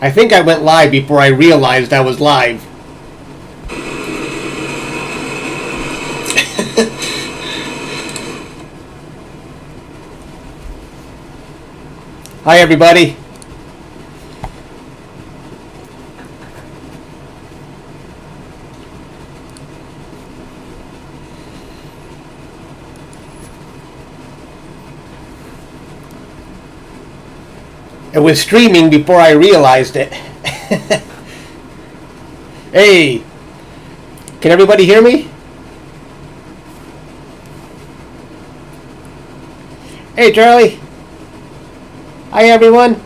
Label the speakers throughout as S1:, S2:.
S1: I think I went live before I realized I was live. Hi, everybody. It was streaming before I realized it. Hey, can everybody hear me? Hey, Charlie. Hi, everyone.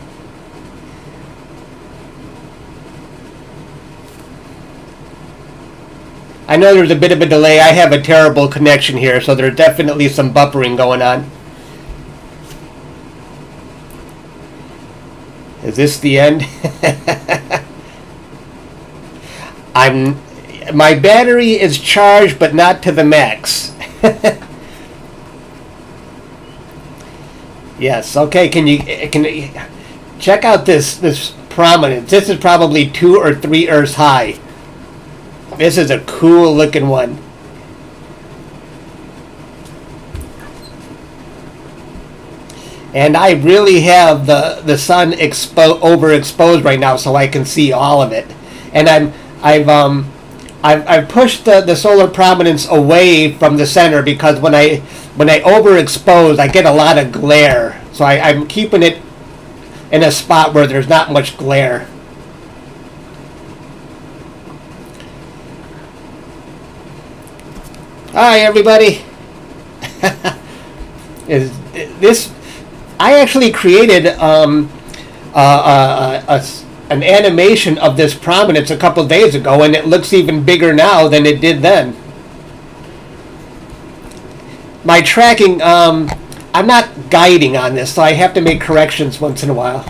S1: I know there's a bit of a delay. I have a terrible connection here, so there's definitely some buffering going on. Is this the end? My battery is charged, but not to the max. Yes. Okay. Can you check out this prominence? This is probably 2 or 3 Earths high. This is a cool looking one. And I really have the sun overexposed right now, so I can see all of it. And I've pushed the solar prominence away from the center because when I overexpose, I get a lot of glare. So I'm keeping it in a spot where there's not much glare. Hi, everybody. Is this? I actually created an animation of this prominence a couple days ago, and it looks even bigger now than it did then. My tracking, I'm not guiding on this, so I have to make corrections once in a while.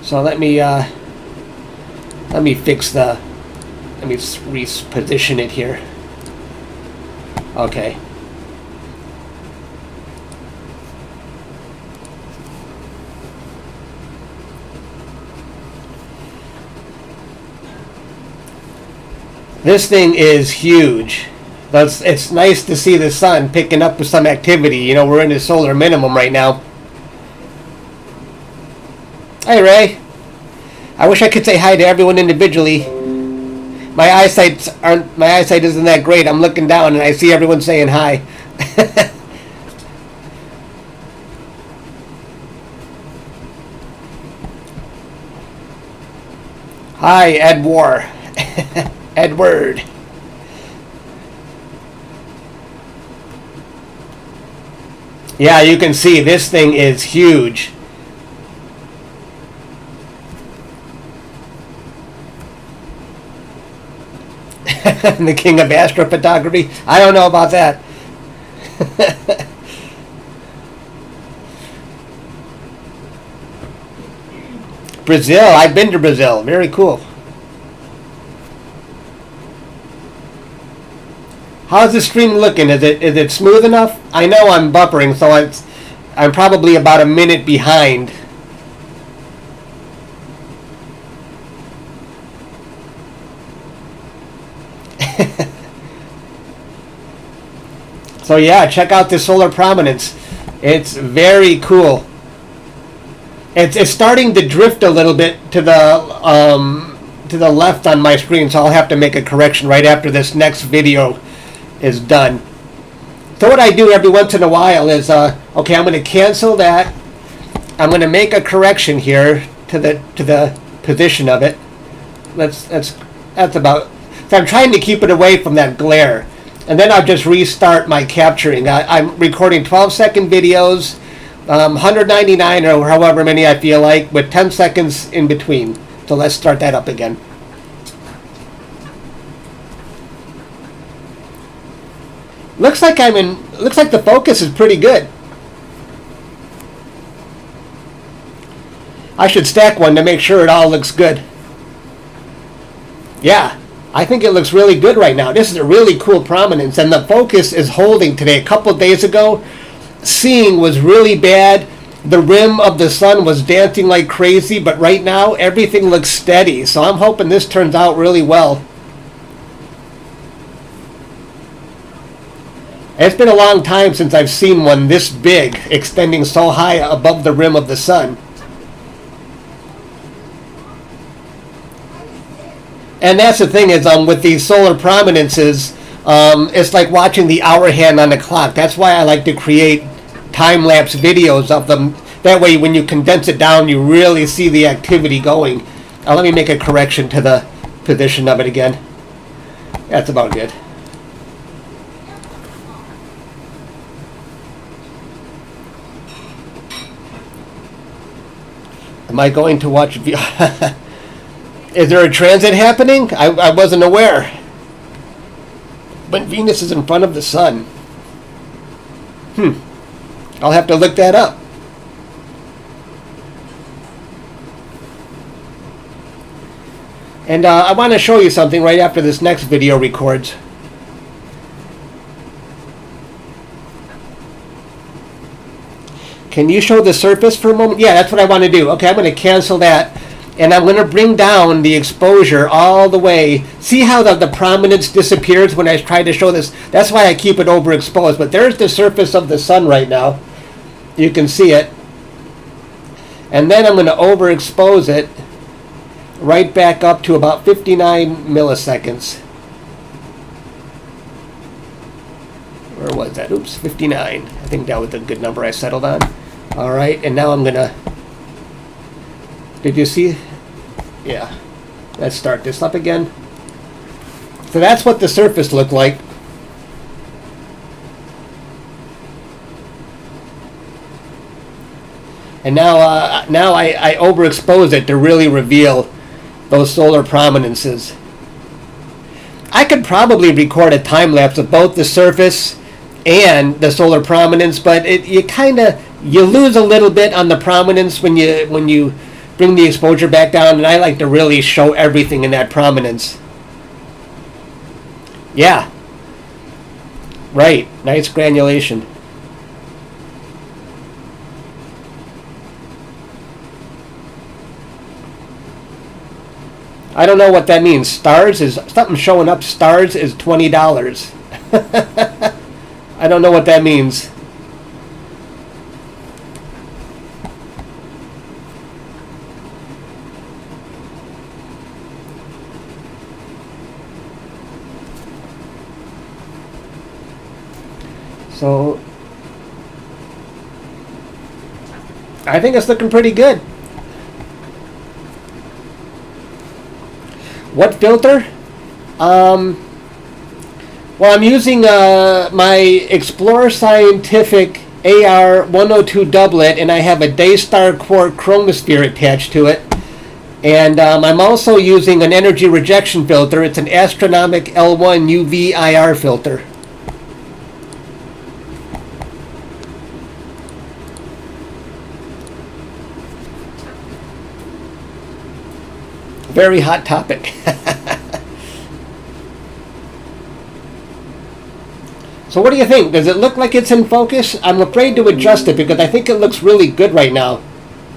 S1: So let me fix let me reposition it here. Okay. This thing is huge. It's nice to see the sun picking up with some activity. You know, we're in the solar minimum right now. Hi, Ray. I wish I could say hi to everyone individually. My eyesight isn't that great. I'm looking down and I see everyone saying hi. Hi, Edward. Edward. Yeah, you can see this thing is huge. The king of astrophotography? I don't know about that. Brazil. I've been to Brazil. Very cool. How's the stream looking? Is it smooth enough? I know I'm buffering, so I'm probably about a minute behind. So yeah, check out this solar prominence. It's very cool. It's starting to drift a little bit to the left on my screen, so I'll have to make a correction right after this next video is done. So what I do every once in a while is, okay, I'm going to cancel that. I'm going to make a correction here to the position of it. That's about. So I'm trying to keep it away from that glare, and then I'll just restart my capturing. I'm recording 12-second videos, 199 or however many I feel like, with 10 seconds in between. So let's start that up again. Looks like the focus is pretty good. I should stack one to make sure it all looks good. Yeah, I think it looks really good right now. This is a really cool prominence, and the focus is holding today. A couple days ago, seeing was really bad. The rim of the sun was dancing like crazy, but right now everything looks steady. So I'm hoping this turns out really well. It's been a long time since I've seen one this big, extending so high above the rim of the sun. And that's the thing is, with these solar prominences, it's like watching the hour hand on the clock. That's why I like to create time-lapse videos of them. That way, when you condense it down, you really see the activity going. Let me make a correction to the position of it again. That's about good. Am I going to watch... Is there a transit happening? I wasn't aware. But Venus is in front of the sun. I'll have to look that up. And I want to show you something right after this next video records. Can you show the surface for a moment? Yeah, that's what I want to do. Okay, I'm going to cancel that. And I'm going to bring down the exposure all the way. See how the prominence disappears when I try to show this? That's why I keep it overexposed. But there's the surface of the sun right now. You can see it. And then I'm going to overexpose it right back up to about 59 milliseconds. Where was that? Oops, 59. I think that was a good number I settled on. All right, and now I'm going to... Did you see? Yeah. Let's start this up again. So that's what the surface looked like. And now I overexpose it to really reveal those solar prominences. I could probably record a time lapse of both the surface and the solar prominence, but you lose a little bit on the prominence when you bring the exposure back down, and I like to really show everything in that prominence. Yeah. Right. Nice granulation. I don't know what that means. Stars is something showing up. Stars is $20. I don't know what that means. So I think it's looking pretty good. What filter? Well, I'm using my Explorer Scientific AR102 doublet, and I have a DayStar Quark Chromspere attached to it. And I'm also using an energy rejection filter. It's an Atronomik L1 UV IR filter. Very hot topic. So what do you think? Does it look like it's in focus? I'm afraid to adjust it because I think it looks really good right now.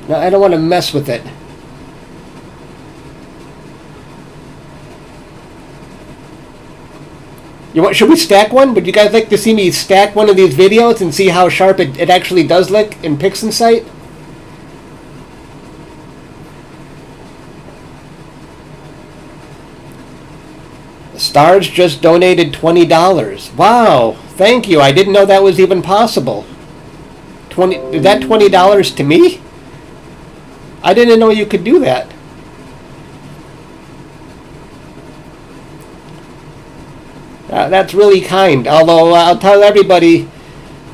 S1: No, I don't want to mess with it. Should we stack one? Would you guys like to see me stack one of these videos and see how sharp it actually does look in PixInsight? Stars just donated $20. Wow, thank you. I didn't know that was even possible. Is that $20 to me? I didn't know you could do that. That's really kind. Although I'll tell everybody,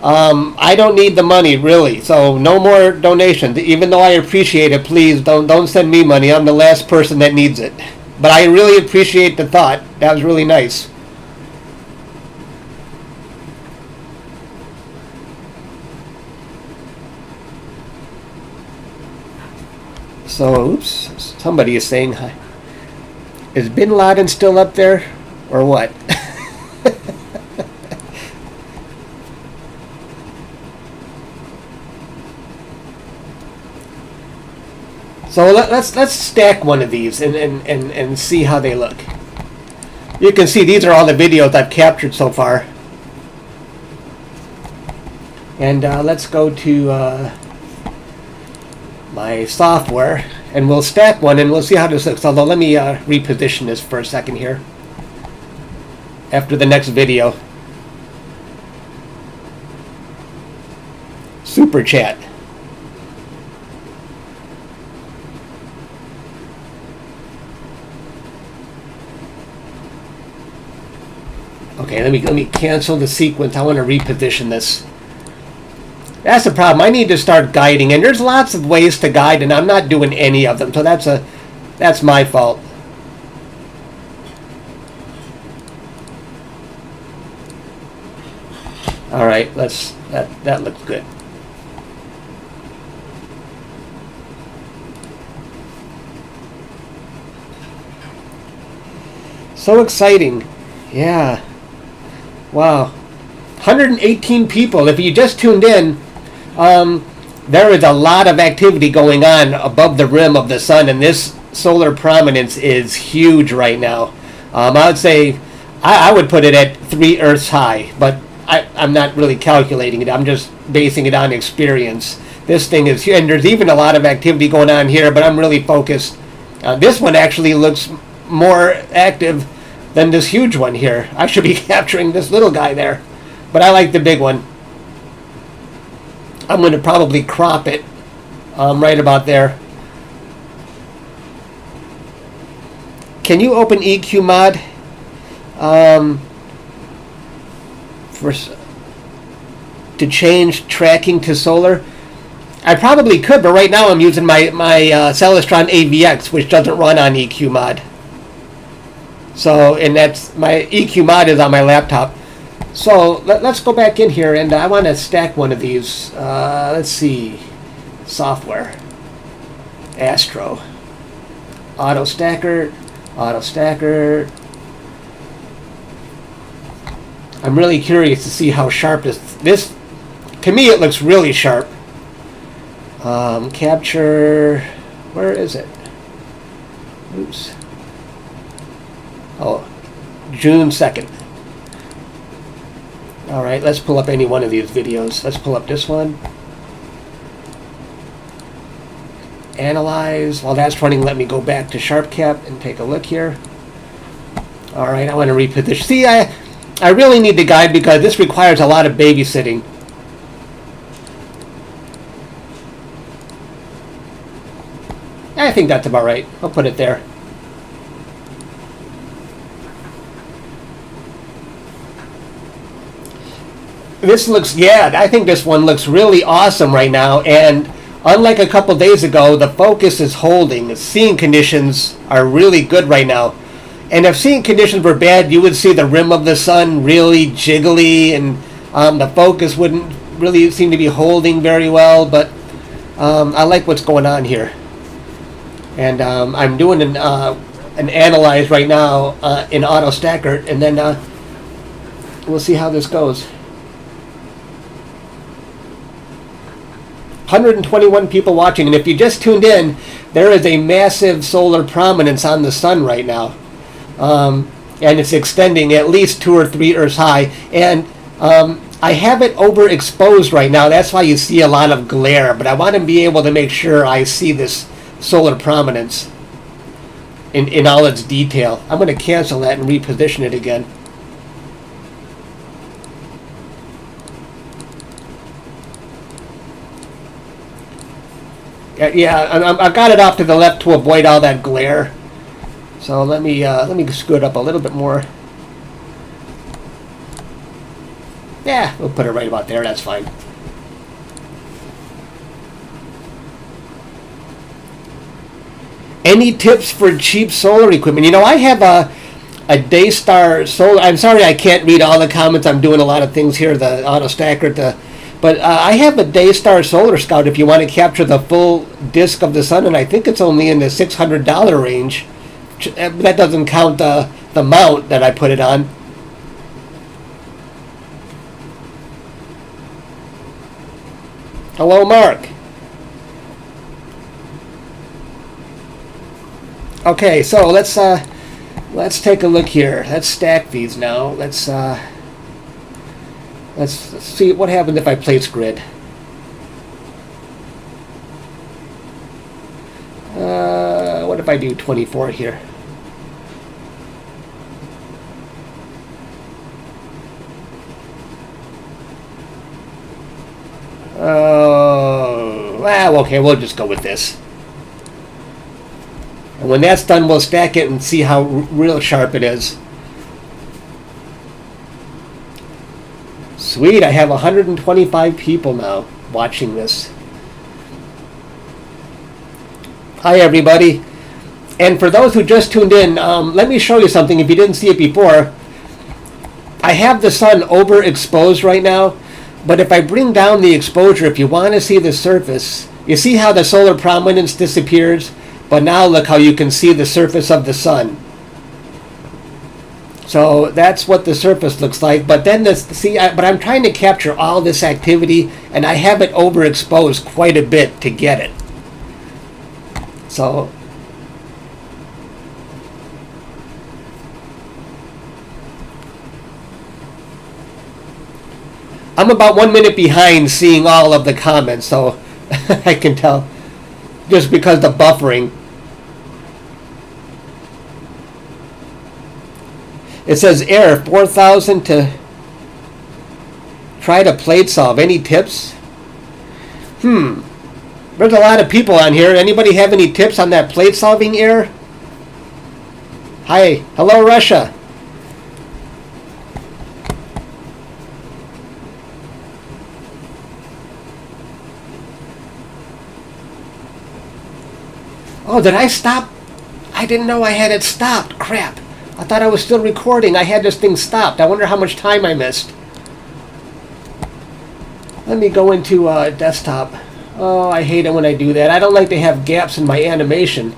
S1: I don't need the money really. So no more donations. Even though I appreciate it, please don't send me money. I'm the last person that needs it. But I really appreciate the thought. That was really nice. So, oops, somebody is saying hi. Is Bin Laden still up there, or what? So let's stack one of these and see how they look. You can see these are all the videos I've captured so far. And let's go to my software, and we'll stack one, and we'll see how this looks. Although, let me reposition this for a second here after the next video. Super chat. Okay, let me cancel the sequence. I want to reposition this. That's the problem. I need to start guiding, and there's lots of ways to guide, and I'm not doing any of them. So that's my fault. All right, that looks good. So exciting. Yeah. Wow. 118 people. If you just tuned in, there is a lot of activity going on above the rim of the sun, and this solar prominence is huge right now. I would say I would put it at 3 Earths high, but I'm not really calculating it. I'm just basing it on experience. This thing is huge, and there's even a lot of activity going on here, but I'm really focused. This one actually looks more active than this huge one here. I should be capturing this little guy there, but I like the big one. I'm going to probably crop it right about there. Can you open EQ mod to change tracking to solar? I probably could, but right now I'm using my Celestron AVX, which doesn't run on EQ mod. So, and that's my EQ mod is on my laptop. So let's go back in here, and I want to stack one of these. Let's see, software, Astro, auto stacker. I'm really curious to see how sharp this. To me, it looks really sharp. Capture, where is it? Oops. Oh, June 2nd. All right, let's pull up any one of these videos. Let's pull up this one. Analyze. While that's running, let me go back to SharpCap and take a look here. All right, I want to reposition. See, I really need the guide because this requires a lot of babysitting. I think that's about right. I'll put it there. This looks, yeah, I think this one looks really awesome right now. And unlike a couple days ago, the focus is holding. The seeing conditions are really good right now. And if seeing conditions were bad, you would see the rim of the sun really jiggly, and the focus wouldn't really seem to be holding very well. But I like what's going on here. And I'm doing an analyze right now in Auto Stacker, and then we'll see how this goes. 121 people watching, and if you just tuned in, there is a massive solar prominence on the sun right now, and it's extending at least 2 or 3 Earths high, and I have it overexposed right now. That's why you see a lot of glare, but I want to be able to make sure I see this solar prominence in all its detail. I'm going to cancel that and reposition it again. Yeah, I've got it off to the left to avoid all that glare. So let me scoot it up a little bit more. Yeah, we'll put it right about there. That's fine. Any tips for cheap solar equipment? You know, I have a DayStar solar. I'm sorry I can't read all the comments. I'm doing a lot of things here. The auto stacker, the But I have a DayStar Solar Scout if you want to capture the full disk of the sun, and I think it's only in the $600 range. That doesn't count the mount that I put it on. Hello, Mark. Okay, so let's take a look here. Let's stack these now. Let's see what happens if I place grid. What if I do 24 here? Well, okay, we'll just go with this. And when that's done, we'll stack it and see how real sharp it is. Sweet, I have 125 people now watching this. Hi, everybody. And for those who just tuned in, let me show you something if you didn't see it before. I have the sun overexposed right now, but if I bring down the exposure, if you want to see the surface, you see how the solar prominence disappears? But now look how you can see the surface of the sun. So that's what the surface looks like. But then but I'm trying to capture all this activity, and I have it overexposed quite a bit to get it. So I'm about 1 minute behind seeing all of the comments, so I can tell just because the buffering. It says error 4,000 to try to plate solve. Any tips? There's a lot of people on here. Anybody have any tips on that plate solving error? Hi. Hello, Russia. Oh, did I stop? I didn't know I had it stopped. Crap. I thought I was still recording. I had this thing stopped. I wonder how much time I missed. Let me go into desktop. Oh, I hate it when I do that. I don't like to have gaps in my animation.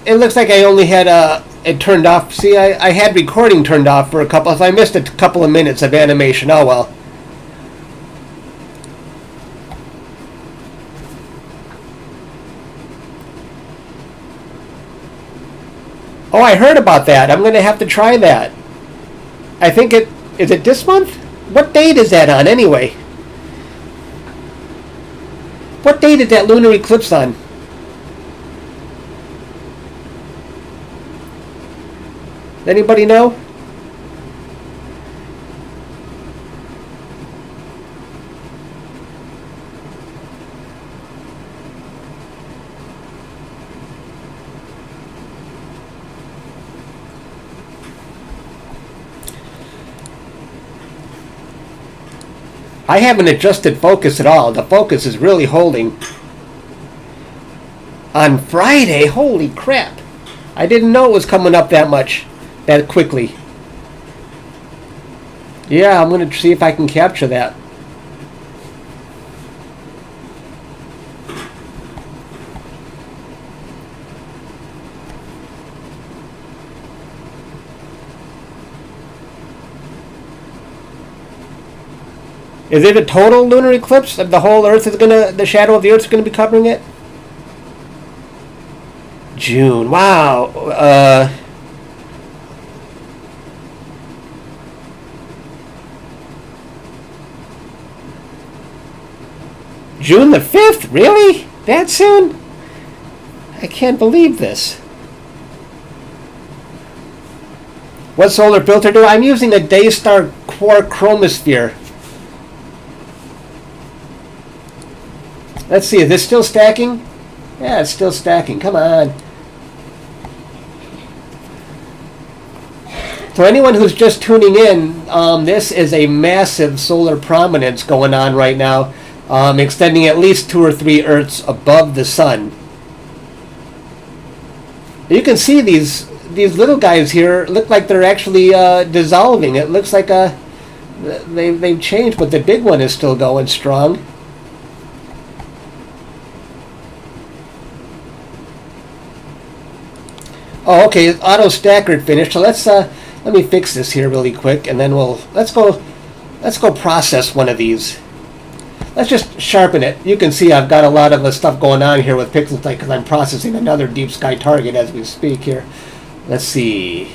S1: It looks like I only had it turned off. See, I had recording turned off for a couple. So I missed a couple of minutes of animation. Oh well. Oh, I heard about that. I'm going to have to try that. I think is it this month? What date is that on anyway? What date is that lunar eclipse on? Anybody know? I haven't adjusted focus at all. The focus is really holding. On Friday? Holy crap. I didn't know it was coming up that much, that quickly. Yeah, I'm going to see if I can capture that. Is it a total lunar eclipse? The whole Earth is the shadow of the Earth is gonna be covering it? June. Wow. June the 5th? Really? That soon? I can't believe this. What solar filter do I'm using? A DayStar Quark Chromspere. Let's see, is this still stacking? Yeah, it's still stacking. Come on. So anyone who's just tuning in, this is a massive solar prominence going on right now, extending at least 2 or 3 Earths above the sun. You can see these these little guys here look like they're actually dissolving. It looks like they've changed, but the big one is still going strong. Oh, okay, auto stackered finished. So let me fix this here really quick, and then let's go process one of these. Let's just sharpen it. You can see I've got a lot of the stuff going on here with Pixel Sight because I'm processing another deep sky target as we speak here. Let's see.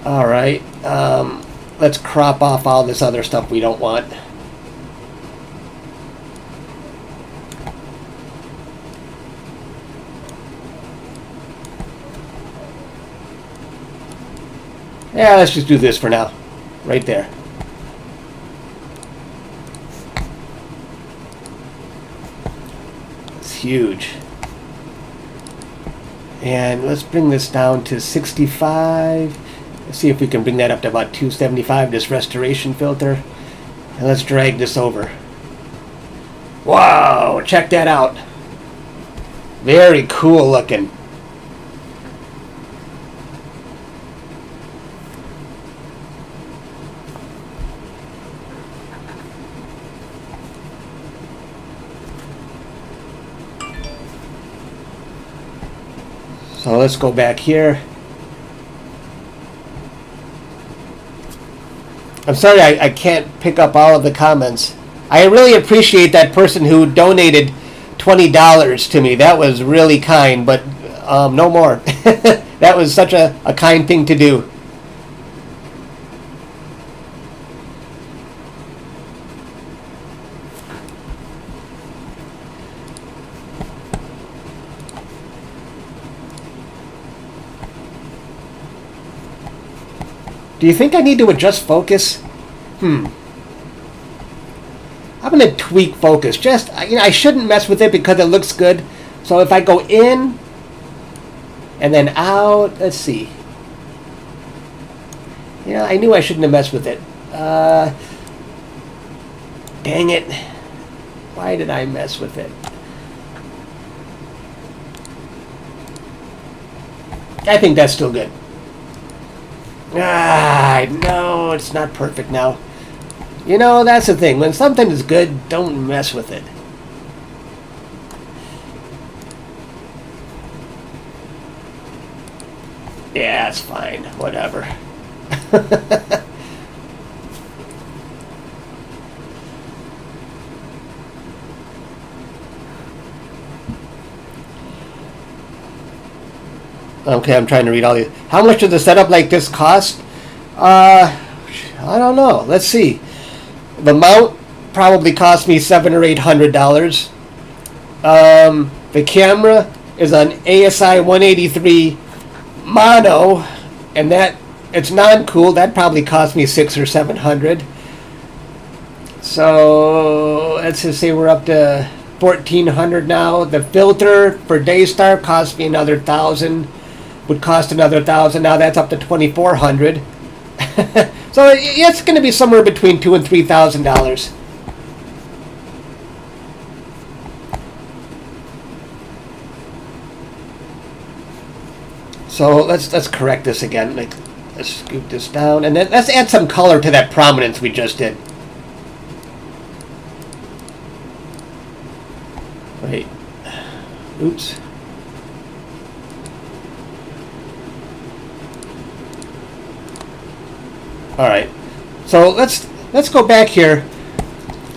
S1: All right, let's crop off all this other stuff we don't want. Yeah, let's just do this for now. Right there. It's huge. And let's bring this down to 65. Let's see if we can bring that up to about 275, this restoration filter. And let's drag this over. Wow, check that out. Very cool looking. So let's go back here. I'm sorry I can't pick up all of the comments. I really appreciate that person who donated $20 to me. That was really kind, but no more. That was such a kind thing to do. Do you think I need to adjust focus? I'm going to tweak focus. Just, I shouldn't mess with it because it looks good. So if I go in and then out, let's see. I knew I shouldn't have messed with it. Dang it. Why did I mess with it? I think that's still good. No, it's not perfect now. That's the thing. When something is good, don't mess with it. Yeah, it's fine. Whatever. Okay, I'm trying to read all these. How much does a setup like this cost? I don't know. Let's see. The mount probably cost me $700 or $800. The camera is an ASI 183 mono, and it's non-cool. That probably cost me $600 or $700. So let's just say we're up to $1,400 now. The filter for DayStar cost me another $1,000. Would cost another $1,000. Now that's up to $2,400. So it's going to be somewhere between $2,000 and $3,000. So let's correct this again. Let's scoop this down, and then let's add some color to that prominence we just did. Wait. Oops. All right, so let's go back here.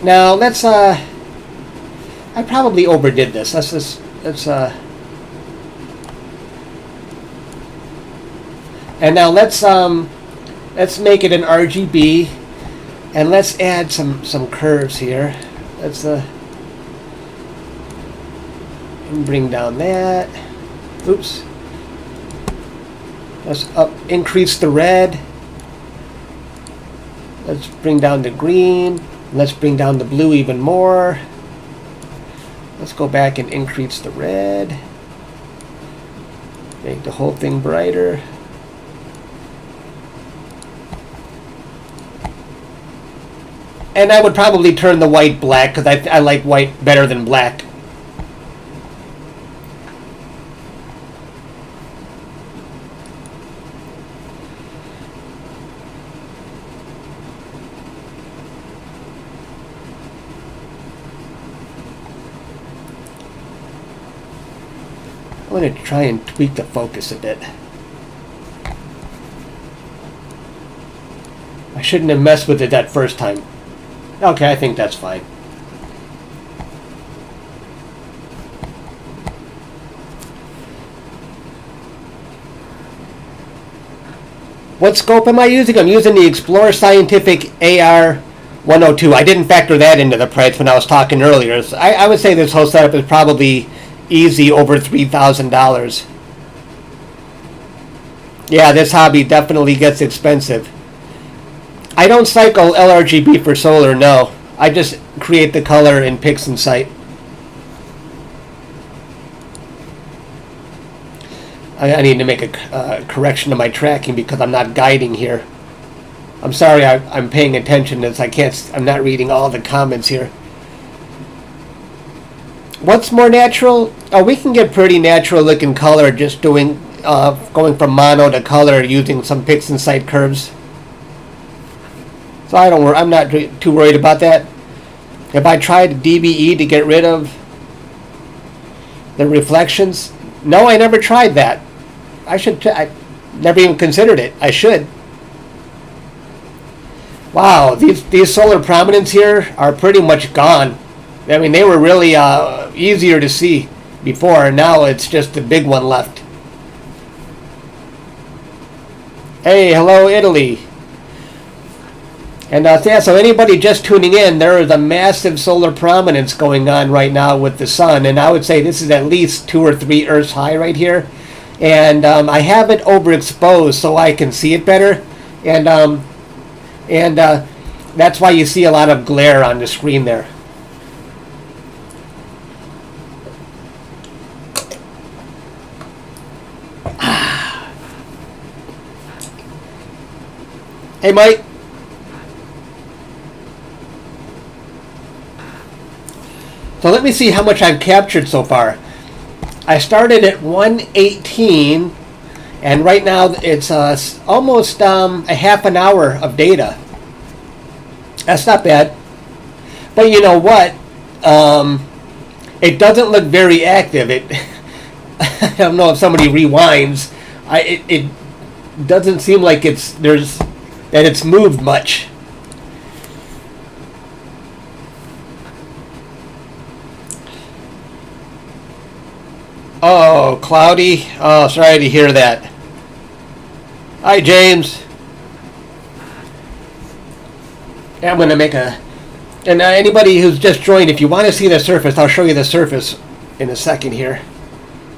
S1: Now I probably overdid this. Let's and now let's make it an RGB, and let's add some curves here. Let's bring down that. Oops. Let's increase the red. Let's bring down the green. Let's bring down the blue even more. Let's go back and increase the red. Make the whole thing brighter. And I would probably turn the white black because I like white better than black. I'm going to try and tweak the focus a bit. I shouldn't have messed with it that first time. Okay, I think that's fine. What scope am I using? I'm using the Explorer Scientific AR102. I didn't factor that into the price when I was talking earlier. So I would say this whole setup is probably easy over $3,000. Yeah, this hobby definitely gets expensive. I don't cycle LRGB for solar, no. I just create the color in PixInsight. I need to make a correction to my tracking because I'm not guiding here. I'm sorry, I'm paying attention as I'm not reading all the comments here. What's more natural? Oh, we can get pretty natural looking color just going from mono to color using some PixInsight curves. So I'm not too worried about that. Have I tried DBE to get rid of the reflections? No, I never tried that. I never even considered it. I should. Wow, these solar prominence here are pretty much gone. I mean, they were really easier to see before, and now it's just the big one left. Hey, hello Italy. And yeah, so anybody just tuning in, there is a massive solar prominence going on right now with the sun, and I would say this is at least 2 or 3 Earths high right here. And I have it overexposed so I can see it better, and that's why you see a lot of glare on the screen there. Hey, Mike. So let me see how much I've captured so far. I started at 118, and right now it's almost a half an hour of data. That's not bad. But you know what? It doesn't look very active. I don't know if somebody rewinds. It doesn't seem like it's moved much. Oh, cloudy. Oh, sorry to hear that. Hi, James. Yeah, I'm going to make and anybody who's just joined, if you want to see the surface, I'll show you the surface in a second here.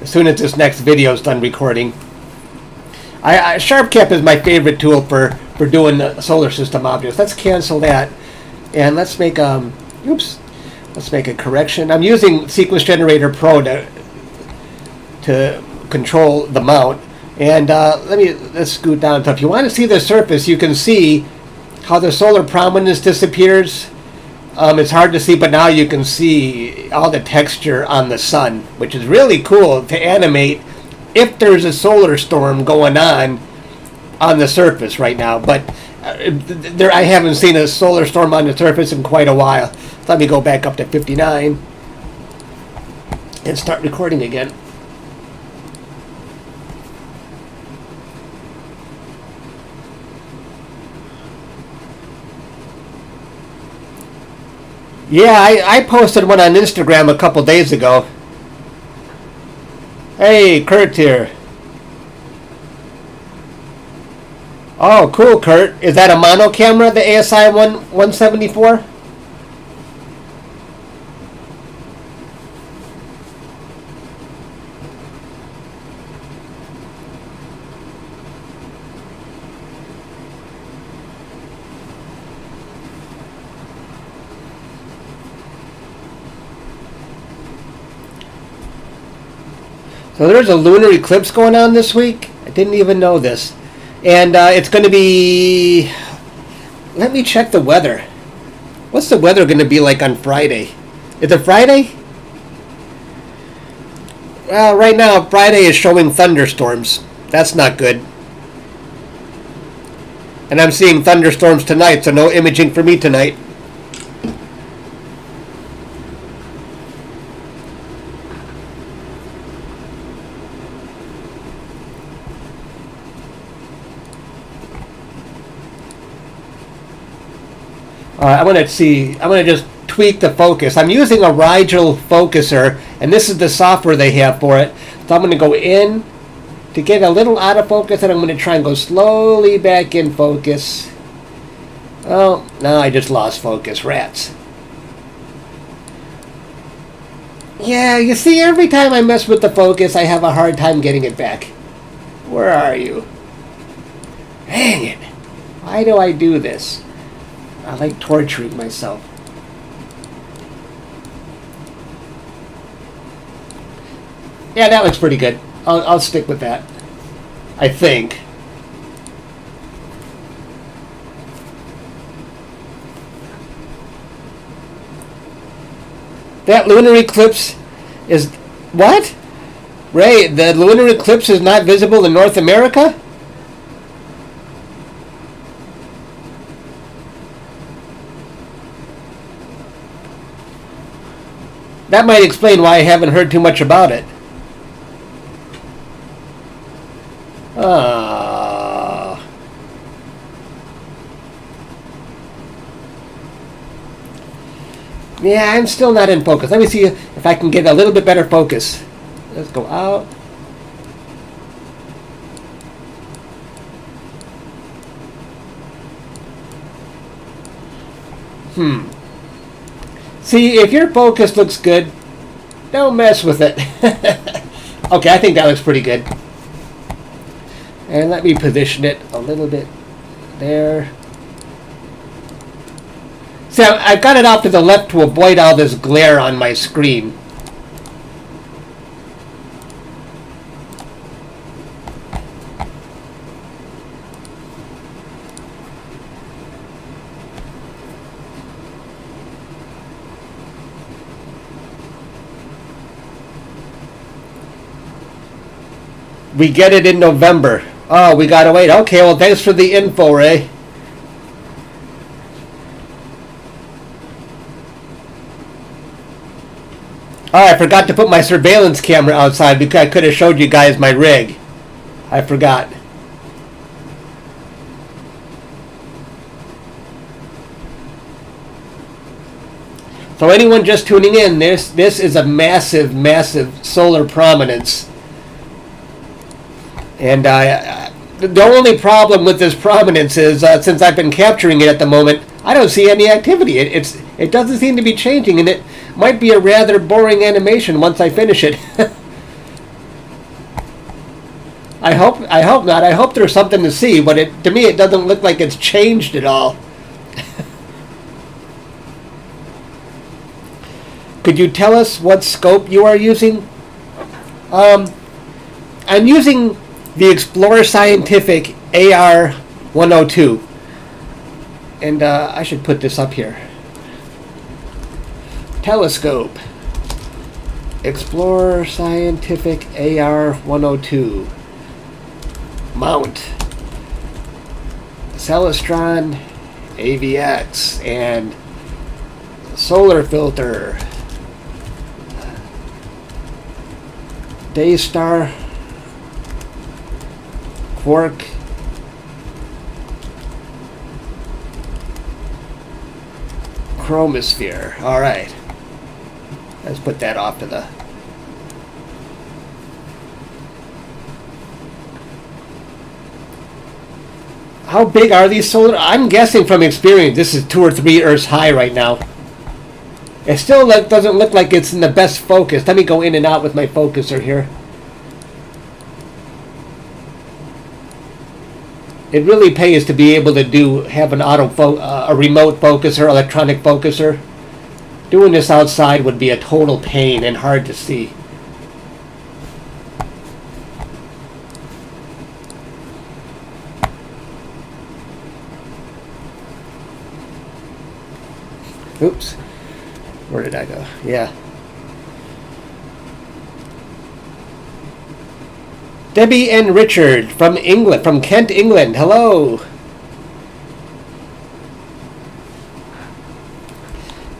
S1: As soon as this next video is done recording. SharpCap is my favorite tool for doing the solar system objects. Let's cancel that. And let's make, let's make a correction. I'm using Sequence Generator Pro to control the mount, and let's scoot down. So if you want to see the surface, you can see how the solar prominence disappears. It's hard to see, but now you can see all the texture on the sun, which is really cool to animate if there's a solar storm going on the surface right now. But I haven't seen a solar storm on the surface in quite a while. So let me go back up to 59 and start recording again. Yeah, I posted one on Instagram a couple days ago. Hey, Kurt here. Oh, cool, Kurt. Is that a mono camera, the ASI 174? So there's a lunar eclipse going on this week. I didn't even know this. And it's going to be... Let me check the weather. What's the weather going to be like on Friday? Is it Friday? Well, right now, Friday is showing thunderstorms. That's not good. And I'm seeing thunderstorms tonight, so no imaging for me tonight. I'm going to see. I'm going to just tweak the focus. I'm using a Rigel focuser, and this is the software they have for it. So I'm going to go in to get a little out of focus, and I'm going to try and go slowly back in focus. Oh, now I just lost focus. Rats. Yeah, you see, every time I mess with the focus, I have a hard time getting it back. Where are you? Dang it. Why do I do this? I like torturing myself. Yeah, that looks pretty good. I'll stick with that. I think. That lunar eclipse is... What? Ray, the lunar eclipse is not visible in North America? That might explain why I haven't heard too much about it. Yeah, I'm still not in focus. Let me see if I can get a little bit better focus. Let's go out. See, if your focus looks good, don't mess with it. Okay, I think that looks pretty good. And let me position it a little bit there. See, I've got it off to the left to avoid all this glare on my screen. We get it in November. Oh, we gotta wait. Okay, well, thanks for the info, Ray. Oh, I forgot to put my surveillance camera outside because I could have showed you guys my rig. I forgot. So anyone just tuning in, this is a massive, massive solar prominence. And the only problem with this prominence is, since I've been capturing it at the moment, I don't see any activity. It doesn't seem to be changing, and it might be a rather boring animation once I finish it. I hope not. I hope there's something to see, but to me it doesn't look like it's changed at all. Could you tell us what scope you are using? I'm using the Explorer Scientific AR102. And I should put this up here. Telescope. Explorer Scientific AR102. Mount. Celestron AVX. And solar filter. DayStar. Quark. Chromspere. All right. Let's put that off to the... How big are these solar? I'm guessing from experience this is 2 or 3 Earths high right now. It still doesn't look like it's in the best focus. Let me go in and out with my focuser here. It really pays to be able to have an a remote focuser, electronic focuser. Doing this outside would be a total pain and hard to see. Oops. Where did I go? Yeah. Debbie and Richard from England, from Kent, England. Hello.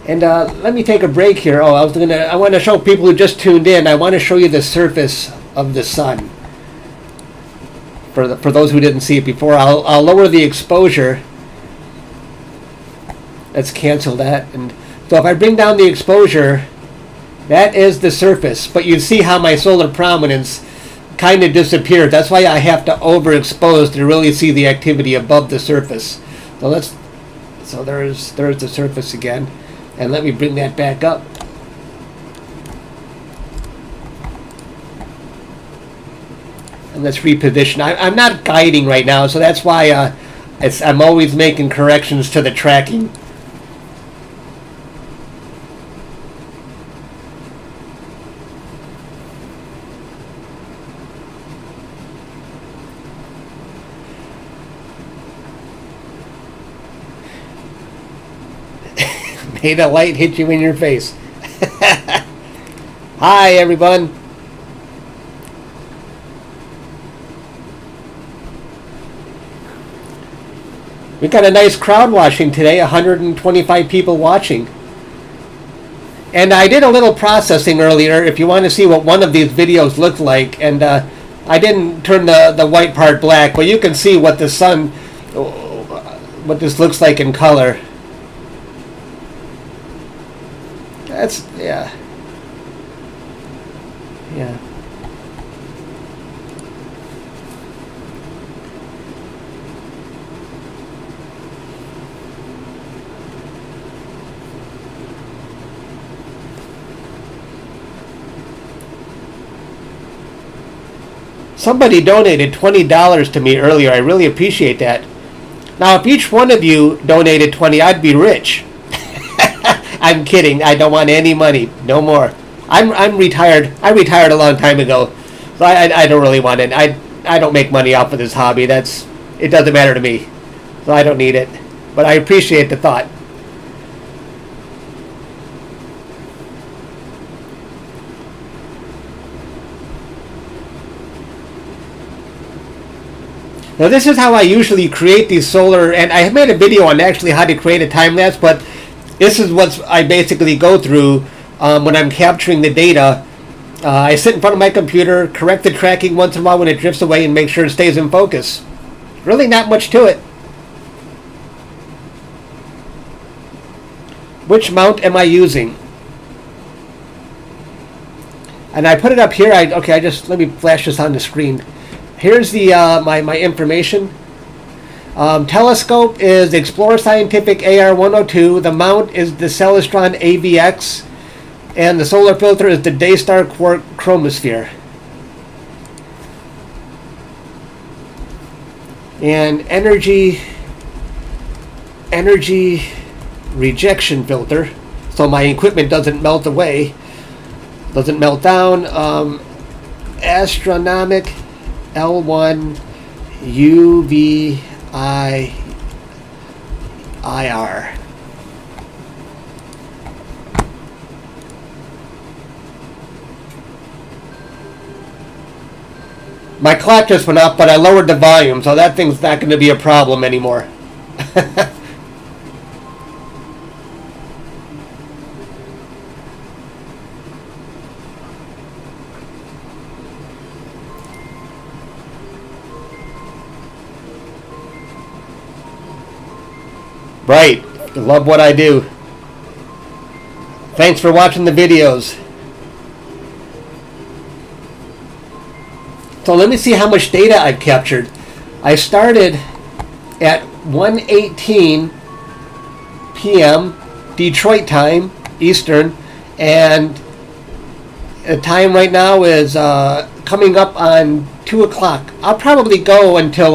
S1: And let me take a break here. Oh, I want to show people who just tuned in. I want to show you the surface of the sun. For those who didn't see it before, I'll lower the exposure. Let's cancel that. And so if I bring down the exposure, that is the surface. But you see how my solar prominence kind of disappeared. That's why I have to overexpose to really see the activity above the surface. So there's the surface again. And let me bring that back up. And let's reposition. I'm not guiding right now, so that's why I'm always making corrections to the tracking. May the light hit you in your face. Hi, everyone. We got a nice crowd watching today, 125 people watching. And I did a little processing earlier, if you want to see what one of these videos looked like. And I didn't turn the white part black, but you can see what the sun, what this looks like in color. That's, yeah. Yeah. Somebody donated $20 to me earlier. I really appreciate that. Now, if each one of you donated $20, I'd be rich. I'm kidding. I don't want any money. No more. I'm retired. I retired a long time ago, so I don't really want it. I don't make money off of this hobby. It doesn't matter to me, so I don't need it. But I appreciate the thought. Now this is how I usually create these solar, and I made a video on actually how to create a time lapse, but this is what I basically go through when I'm capturing the data. I sit in front of my computer, correct the tracking once in a while when it drifts away, and make sure it stays in focus. Really not much to it. Which mount am I using? And I put it up here. Let me flash this on the screen. Here's the my information. Telescope is Explorer Scientific AR102. The mount is the Celestron AVX. And the solar filter is the DayStar Quark Chromspere. And energy rejection filter, so my equipment doesn't melt away, doesn't melt down. Atronomik L1 UVIR. My clock just went up, but I lowered the volume, so that thing's not going to be a problem anymore. Right. Love what I do. Thanks for watching the videos. So let me see how much data I've captured. I started at 1:18 p.m. Detroit time, Eastern, and the time right now is coming up on 2 o'clock. I'll probably go until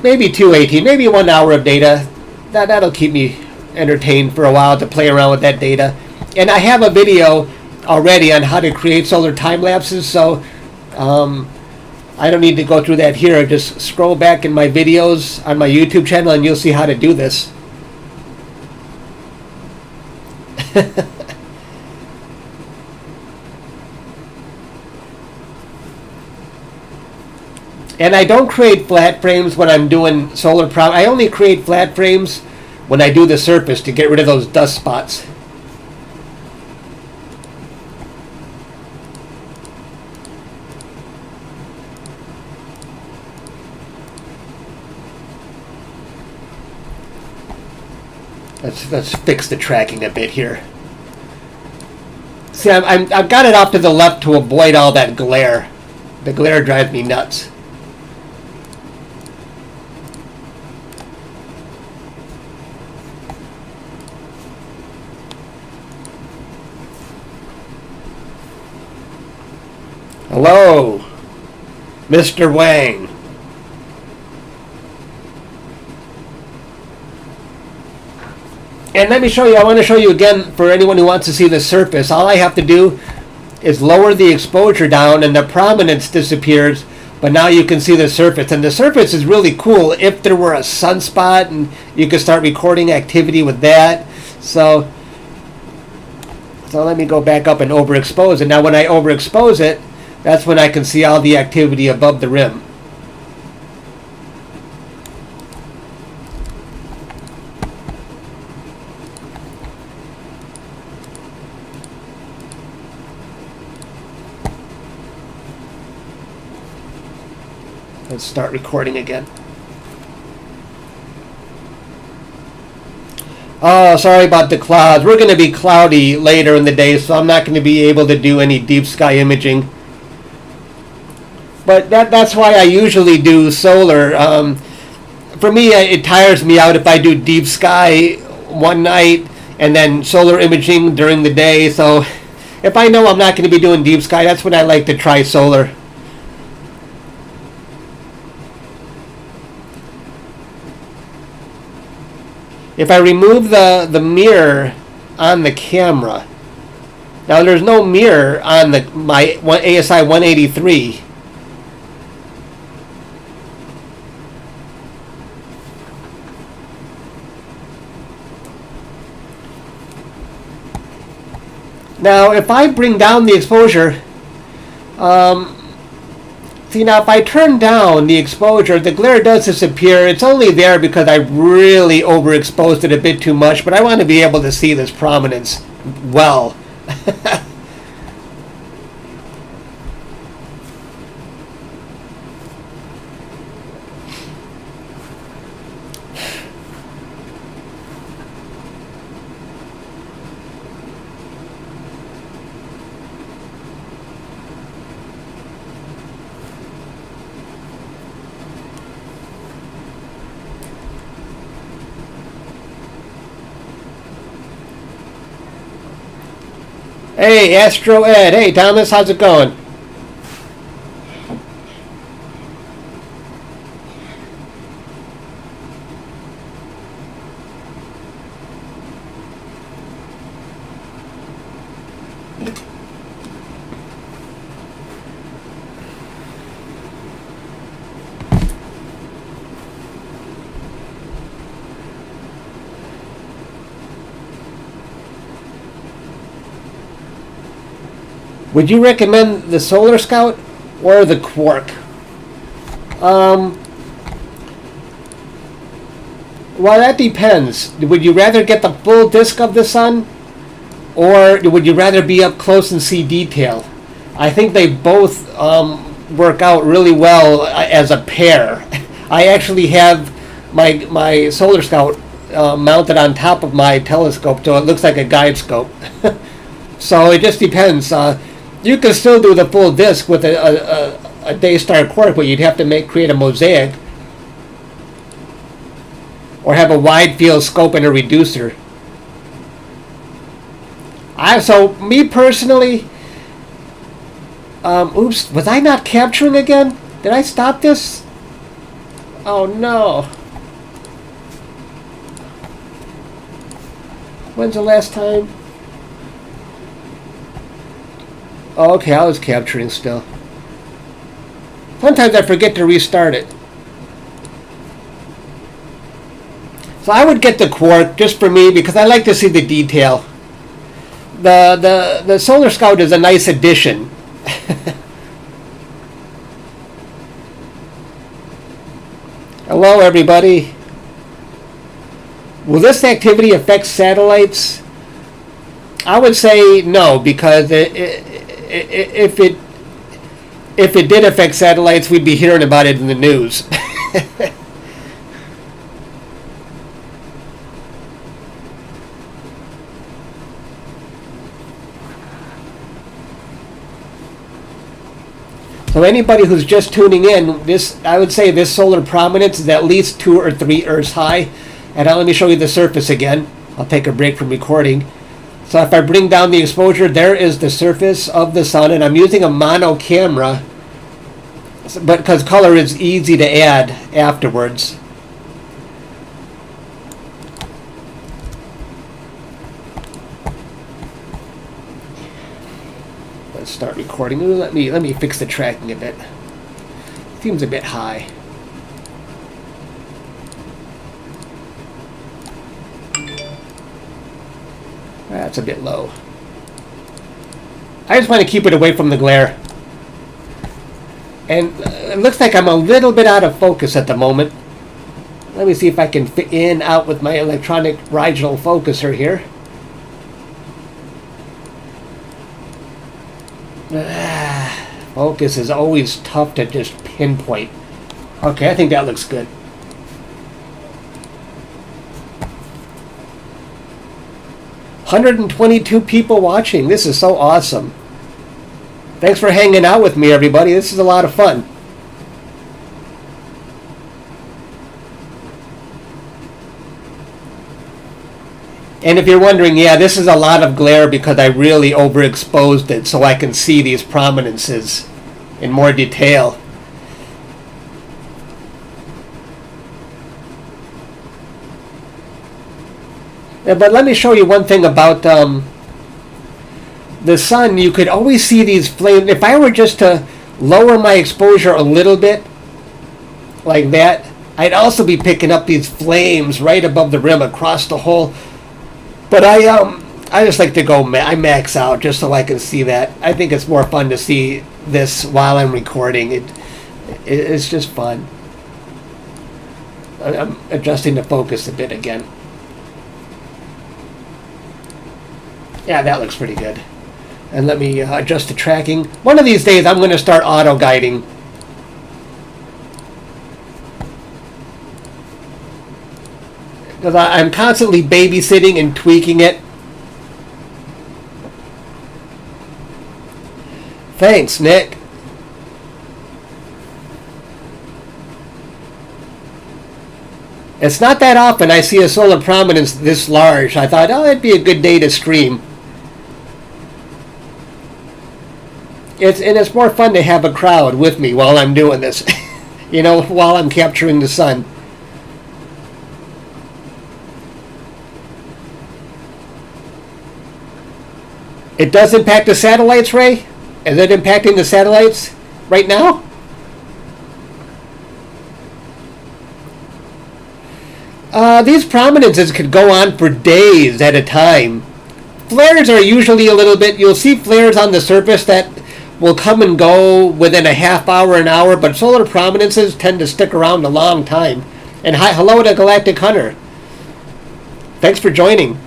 S1: maybe 2:18, maybe 1 hour of data. That'll keep me entertained for a while to play around with that data. And I have a video already on how to create solar time lapses, so I don't need to go through that here. Just scroll back in my videos on my YouTube channel and you'll see how to do this. And I don't create flat frames when I'm doing solar I only create flat frames when I do the surface to get rid of those dust spots. Let's fix the tracking a bit here. See, I've got it off to the left to avoid all that glare. The glare drives me nuts. Hello, Mr. Wang. And let me show you, I want to show you again for anyone who wants to see the surface. All I have to do is lower the exposure down and the prominence disappears, but now you can see the surface. And the surface is really cool. If there were a sunspot, and you could start recording activity with that. So let me go back up and overexpose it. Now when I overexpose it, that's when I can see all the activity above the rim. Let's start recording again. Oh, sorry about the clouds. We're going to be cloudy later in the day, so I'm not going to be able to do any deep sky imaging. But that's why I usually do solar. For me, it tires me out if I do deep sky one night and then solar imaging during the day. So if I know I'm not going to be doing deep sky, that's when I like to try solar. If I remove the mirror on the camera, now there's no mirror on my ASI 183. Now, if I bring down the exposure, see now if I turn down the exposure, the glare does disappear. It's only there because I really overexposed it a bit too much, but I want to be able to see this prominence well. Hey, Astro Ed. Hey, Thomas, how's it going? Would you recommend the Solar Scout or the Quark? Well, that depends. Would you rather get the full disk of the sun, or would you rather be up close and see detail? I think they both work out really well as a pair. I actually have my Solar Scout mounted on top of my telescope, so it looks like a guide scope. So it just depends. You can still do the full disc with a DayStar Quark, but you'd have to create a mosaic or have a wide field scope and a reducer. So me personally, oops, was I not capturing again? Did I stop this? Oh no. When's the last time? Oh, okay, I was capturing still. Sometimes I forget to restart it. So I would get the Quark just for me because I like to see the detail. The Solar Scout is a nice addition. Hello, everybody. Will this activity affect satellites? I would say no, because if it did affect satellites, we'd be hearing about it in the news. So anybody who's just tuning in, I would say this solar prominence is at least 2 or 3 Earths high. And now let me show you the surface again. I'll take a break from recording. So if I bring down the exposure, there is the surface of the sun, and I'm using a mono camera, but because color is easy to add afterwards. Let's start recording. Ooh, let me fix the tracking a bit. Seems a bit high. That's a bit low. I just want to keep it away from the glare. And it looks like I'm a little bit out of focus at the moment. Let me see if I can fit in out with my electronic regional focuser here. Focus is always tough to just pinpoint. Okay, I think that looks good. $122 people watching. This is so awesome. Thanks for hanging out with me, everybody. This is a lot of fun. And if you're wondering, yeah, this is a lot of glare because I really overexposed it so I can see these prominences in more detail. But let me show you one thing about the sun. You could always see these flames. If I were just to lower my exposure a little bit, like that, I'd also be picking up these flames right above the rim across the whole. But I just like to go, I max out just so I can see that. I think it's more fun to see this while I'm recording. It's just fun. I'm adjusting the focus a bit again. Yeah, that looks pretty good. And let me adjust the tracking. One of these days I'm going to start auto-guiding. Because I'm constantly babysitting and tweaking it. Thanks, Nick. It's not that often I see a solar prominence this large. I thought, oh, it'd be a good day to stream. It's more fun to have a crowd with me while I'm doing this. You know, while I'm capturing the sun. It does impact the satellites, Ray? Is it impacting the satellites right now? These prominences could go on for days at a time. Flares are usually a little bit, you'll see flares on the surface that will come and go within a half hour, an hour, but solar prominences tend to stick around a long time. And hello to Galactic Hunter. Thanks for joining.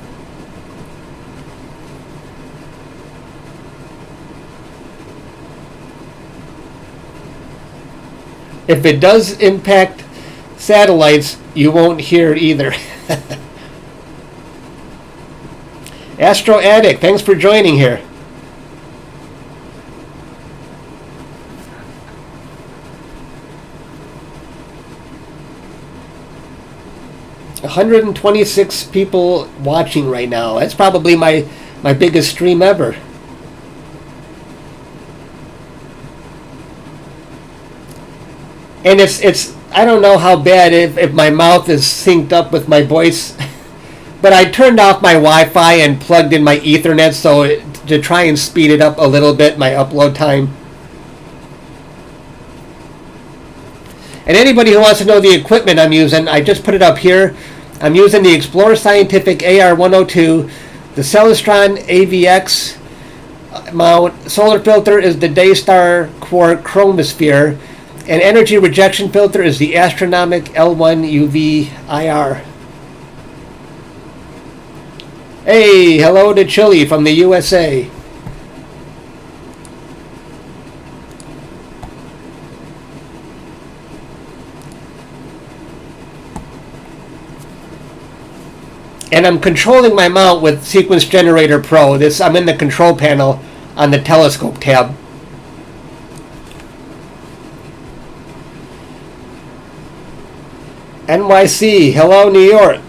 S1: If it does impact satellites, you won't hear it either. Astro Addict, thanks for joining here. $126 people watching right now. That's probably my biggest stream ever. And it's I don't know how bad if my mouth is synced up with my voice, but I turned off my Wi-Fi and plugged in my Ethernet to try and speed it up a little bit, my upload time. And anybody who wants to know the equipment I'm using, I just put it up here. I'm using the Explorer Scientific AR102, the Celestron AVX mount. Solar filter is the DayStar Quark Chromspere. And energy rejection filter is the Atronomik L1 UV IR. Hey, hello to Chile from the USA. And I'm controlling my mount with Sequence Generator Pro. I'm in the control panel on the telescope tab. NYC, hello New York.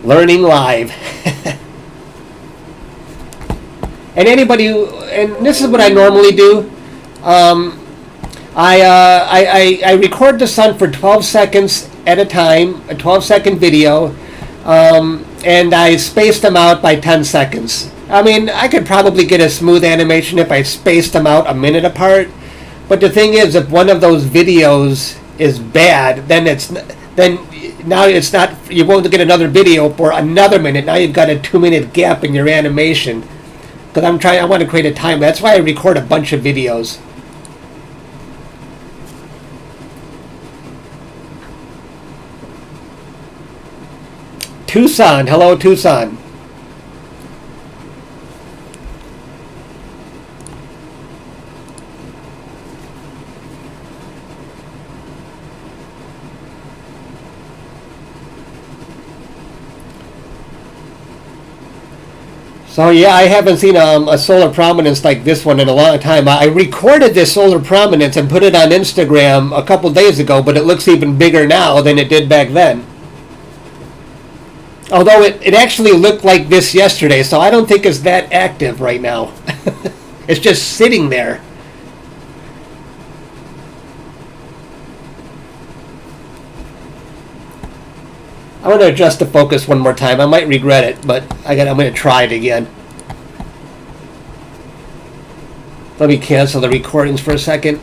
S1: Learning live. And anybody who, and this is what I normally do. I record the sun for 12 seconds at a time, a 12-second video, and I space them out by 10 seconds. I mean, I could probably get a smooth animation if I spaced them out a minute apart. But the thing is, if one of those videos is bad, then now it's not. You won't get another video for another minute. Now you've got a 2-minute gap in your animation. Because I want to create a time. That's why I record a bunch of videos. Tucson, hello Tucson. So yeah, I haven't seen a solar prominence like this one in a long time. I recorded this solar prominence and put it on Instagram a couple days ago, but it looks even bigger now than it did back then. Although it actually looked like this yesterday, so I don't think it's that active right now. It's just sitting there. I want to adjust the focus one more time. I might regret it, but I'm going to try it again. Let me cancel the recordings for a second.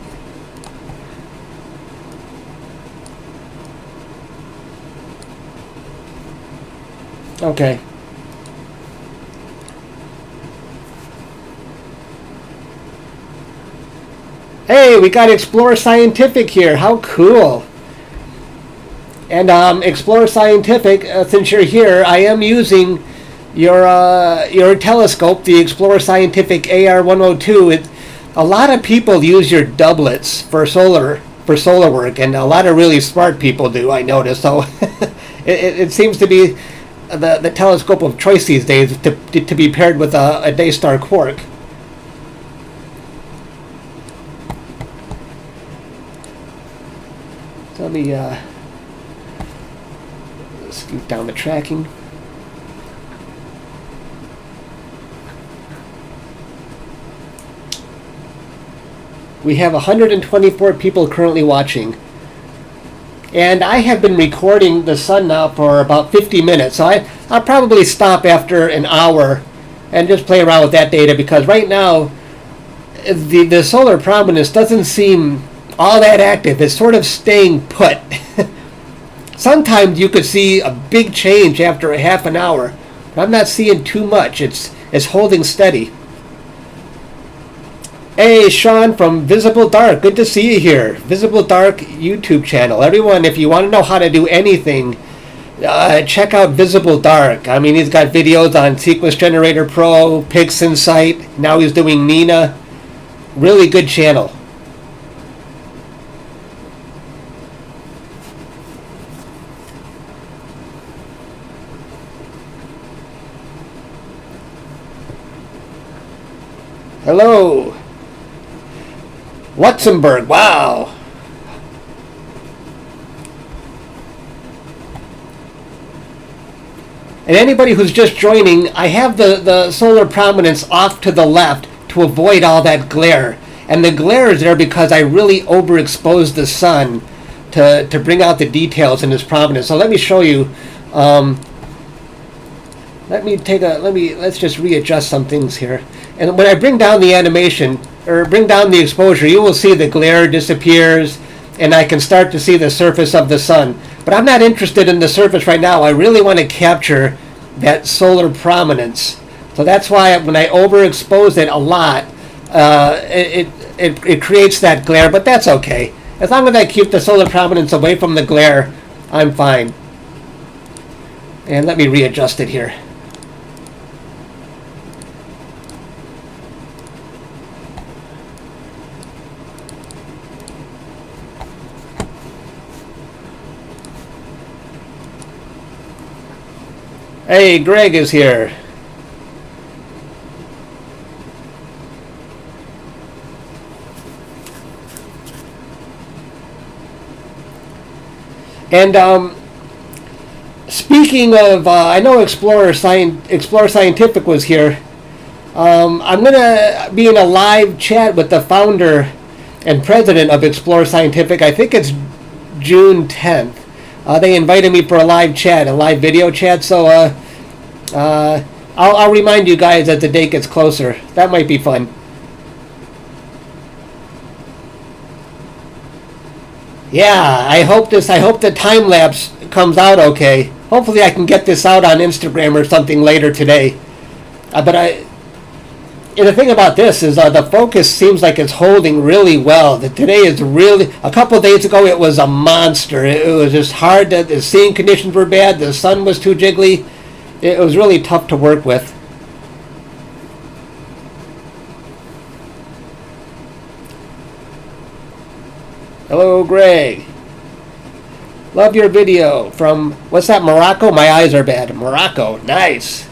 S1: Okay. Hey, we got Explore Scientific here. How cool. And Explore Scientific, since you're here, I am using your telescope, the Explore Scientific AR102. A lot of people use your doublets for solar work, and a lot of really smart people do, I notice. So it seems to be the telescope of choice these days to be paired with a DayStar Quark. So let me scoot down the tracking. We have 124 people currently watching. And I have been recording the sun now for about 50 minutes. So I'll probably stop after an hour and just play around with that data, because right now the solar prominence doesn't seem all that active. It's sort of staying put. Sometimes you could see a big change after a half an hour, but I'm not seeing too much. It's holding steady. Hey, Sean from Visible Dark. Good to see you here. Visible Dark YouTube channel. Everyone, if you want to know how to do anything, check out Visible Dark. I mean, he's got videos on Sequence Generator Pro, PixInsight. Now he's doing Nina. Really good channel. Hello. Luxembourg, wow. And anybody who's just joining, I have the solar prominence off to the left to avoid all that glare. And the glare is there because I really overexposed the sun to bring out the details in this prominence. So let me show you. Let's just readjust some things here. And when I bring down the animation, or bring down the exposure, you will see the glare disappears, and I can start to see the surface of the sun. But I'm not interested in the surface right now. I really want to capture that solar prominence. So that's why when I overexpose it a lot, it creates that glare, but that's okay. As long as I keep the solar prominence away from the glare, I'm fine. And let me readjust it here. Hey, Greg is here. And speaking of, I know Explorer Scientific was here. I'm going to be in a live chat with the founder and president of Explorer Scientific. I think it's June 10th. They invited me for a live chat, a live video chat. So I'll remind you guys as the date gets closer. That might be fun. Yeah, I hope the time lapse comes out okay. Hopefully I can get this out on Instagram or something later today. And the thing about this is the focus seems like it's holding really well. That today is really, a couple of days ago it was a monster. It was just hard. The seeing conditions were bad. The sun was too jiggly. It was really tough to work with. Hello, Greg. Love your video from, what's that, Morocco? My eyes are bad. Morocco, nice.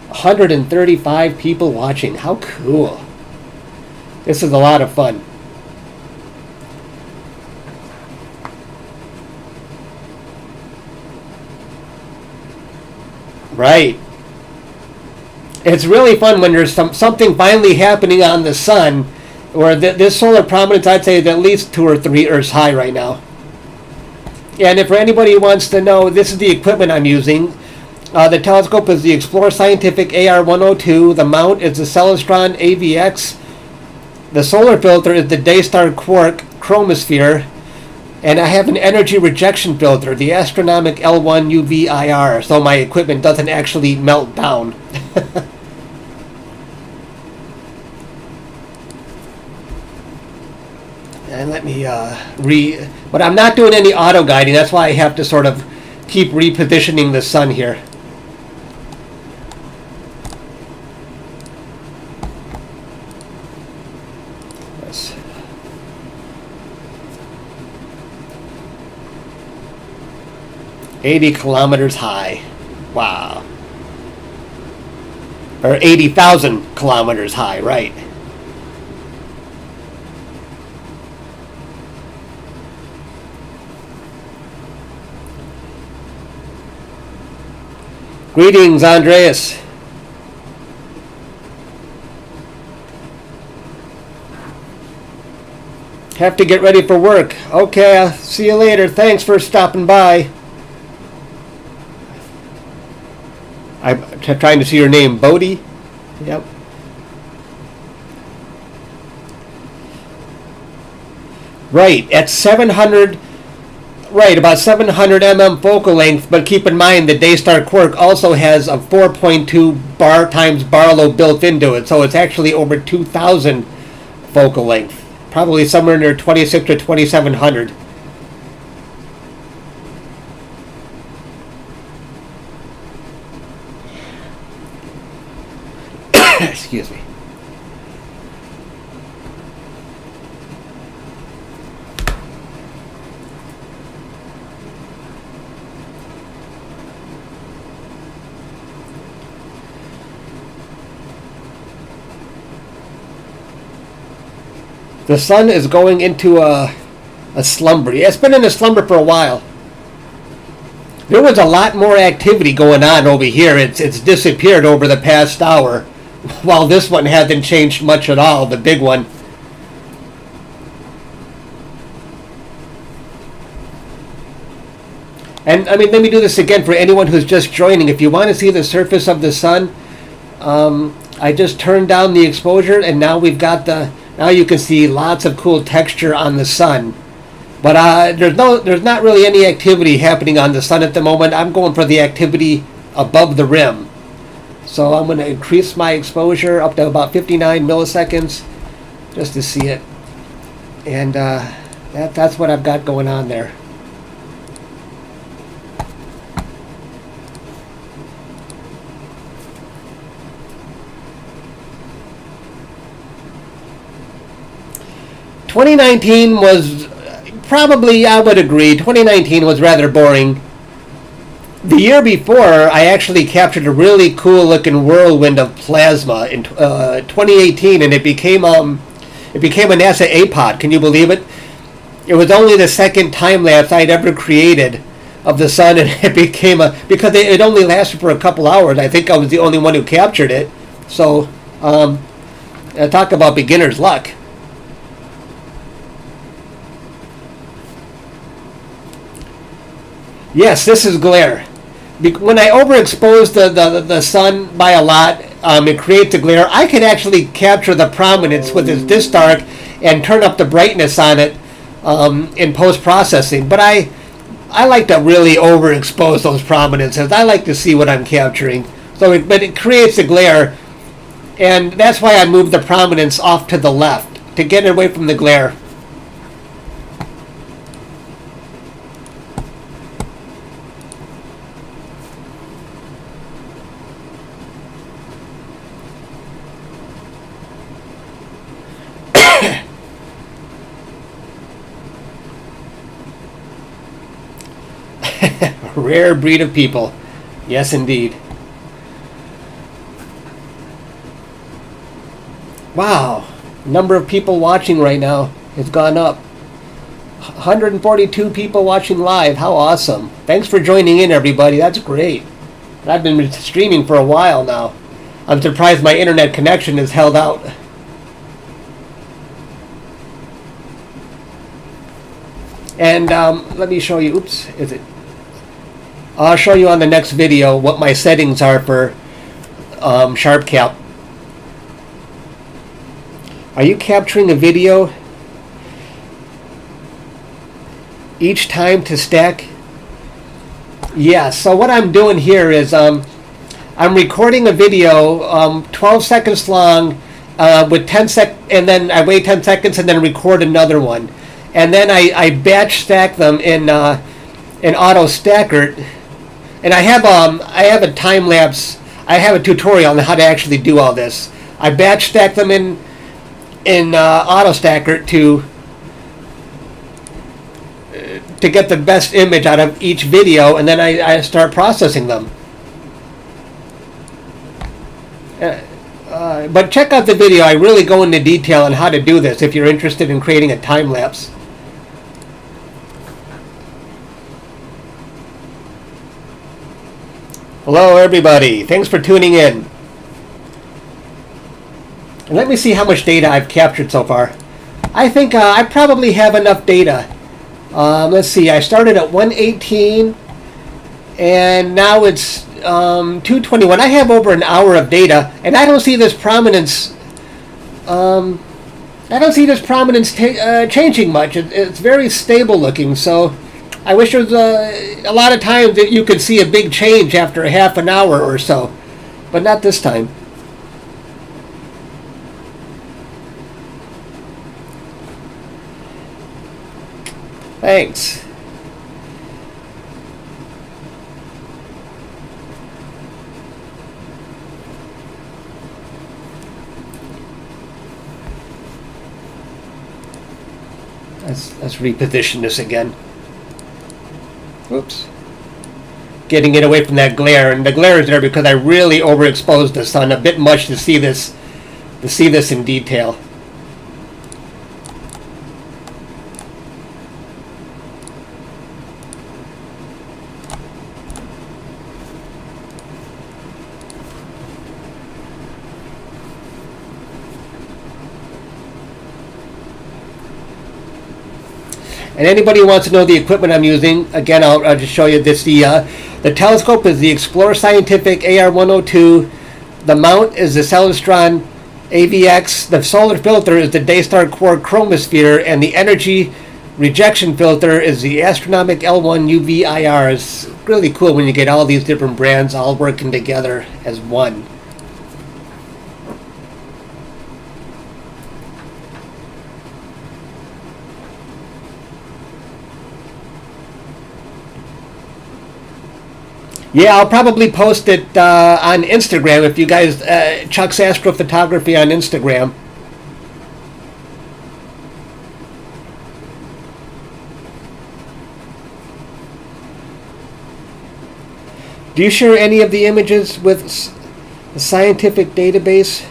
S1: 135 people watching. How cool. This is a lot of fun. Right. It's really fun when there's something finally happening on the sun, where this solar prominence, I'd say, is at least 2 or 3 Earths high right now. And if for anybody who wants to know, this is the equipment I'm using. The telescope is the Explorer Scientific AR102. The mount is the Celestron AVX. The solar filter is the DayStar Quark Chromspere. And I have an energy rejection filter, the Atronomik L1 UV-IR, so my equipment doesn't actually melt down. And let me but I'm not doing any auto guiding. That's why I have to sort of keep repositioning the sun here. Yes. $80 kilometers high. Wow. Or 80,000 kilometers high, right. Greetings, Andreas. Have to get ready for work. Okay, I'll see you later. Thanks for stopping by. I'm trying to see your name. Bodhi? Yep. Right, at 700... Right, about 700 mm focal length, but keep in mind the DayStar Quark also has a 4.2 bar times Barlow built into it, so it's actually over 2,000 focal length. Probably somewhere near 26 to 2,700. Excuse me. The sun is going into a slumber. Yeah, it's been in a slumber for a while. There was a lot more activity going on over here. It's disappeared over the past hour, while this one hasn't changed much at all, the big one. And I mean, let me do this again for anyone who's just joining. If you want to see the surface of the sun, I just turned down the exposure, and now we've got now you can see lots of cool texture on the sun. But there's not really any activity happening on the sun at the moment. I'm going for the activity above the rim. So I'm going to increase my exposure up to about 59 milliseconds just to see it. And that's what I've got going on there. ...2019 was probably, I would agree, 2019 was rather boring. The year before, I actually captured a really cool looking whirlwind of plasma in 2018, and it became a NASA APOD. Can you believe it? It was only the second time lapse I'd ever created of the sun, and it became because it only lasted for a couple hours. I think I was the only one who captured it. So, talk about beginner's luck. Yes, this is glare. When I overexpose the sun by a lot, it creates a glare. I can actually capture the prominence with this DayStar and turn up the brightness on it in post-processing. But I like to really overexpose those prominences. I like to see what I'm capturing. But it creates a glare, and that's why I moved the prominence off to the left to get away from the glare. Rare breed of people. Yes, indeed. Wow. Number of people watching right now has gone up. 142 people watching live. How awesome. Thanks for joining in, everybody. That's great. I've been streaming for a while now. I'm surprised my internet connection has held out. And let me show you. Oops. Is it? I'll show you on the next video what my settings are for sharp cap. Are you capturing a video each time to stack? Yeah, so what I'm doing here is I'm recording a video 12 seconds long with 10 and then I wait 10 seconds and then record another one. And then I batch stack them in Auto Stacker. And I have a time lapse. I have a tutorial on how to actually do all this. I batch stack them in Auto Stacker to get the best image out of each video, and then I start processing them. But check out the video. I really go into detail on how to do this if you're interested in creating a time lapse. Hello, everybody. Thanks for tuning in. And let me see how much data I've captured so far. I think I probably have enough data. Let's see. I started at 118, and now it's 221. I have over an hour of data, and I don't see this prominence. I don't see this prominence changing much. It's very stable looking. So I wish there was a lot of times that you could see a big change after a half an hour or so, but not this time. Thanks. Let's reposition this again. Oops. Getting it away from that glare, and the glare is there because I really overexposed the sun a bit much to see this in detail. And anybody who wants to know the equipment I'm using, again, I'll just show you this. The telescope is the Explorer Scientific AR102. The mount is the Celestron AVX. The solar filter is the DayStar Quark Chromspere, and the energy rejection filter is the Atronomik L1 UV IR. It's really cool when you get all these different brands all working together as one. Yeah, I'll probably post it on Instagram if you guys, Chuck's Astrophotography on Instagram. Do you share any of the images with the scientific database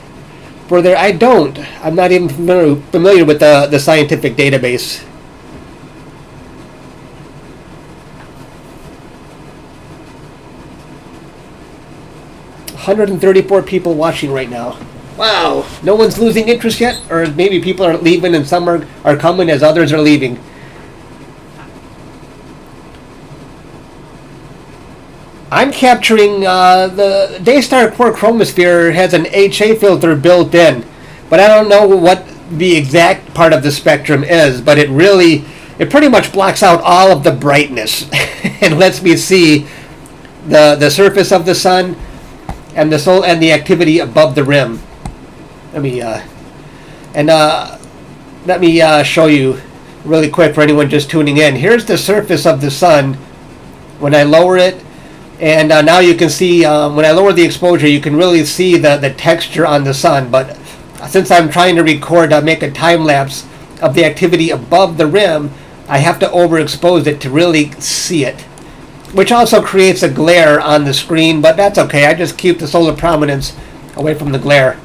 S1: for there? I don't. I'm not even familiar with the scientific database. 134 people watching right now. Wow. No one's losing interest yet? Or maybe people are leaving and some are coming as others are leaving. I'm capturing the DayStar Quark Chromspere has an HA filter built in, but I don't know what the exact part of the spectrum is, but it pretty much blocks out all of the brightness and lets me see the surface of the sun and the activity above the rim. Let me show you really quick for anyone just tuning in. Here's the surface of the sun when I lower it. And now you can see, when I lower the exposure, you can really see the texture on the sun. But since I'm trying to make a time lapse of the activity above the rim, I have to overexpose it to really see it. Which also creates a glare on the screen, but that's okay. I just keep the solar prominence away from the glare.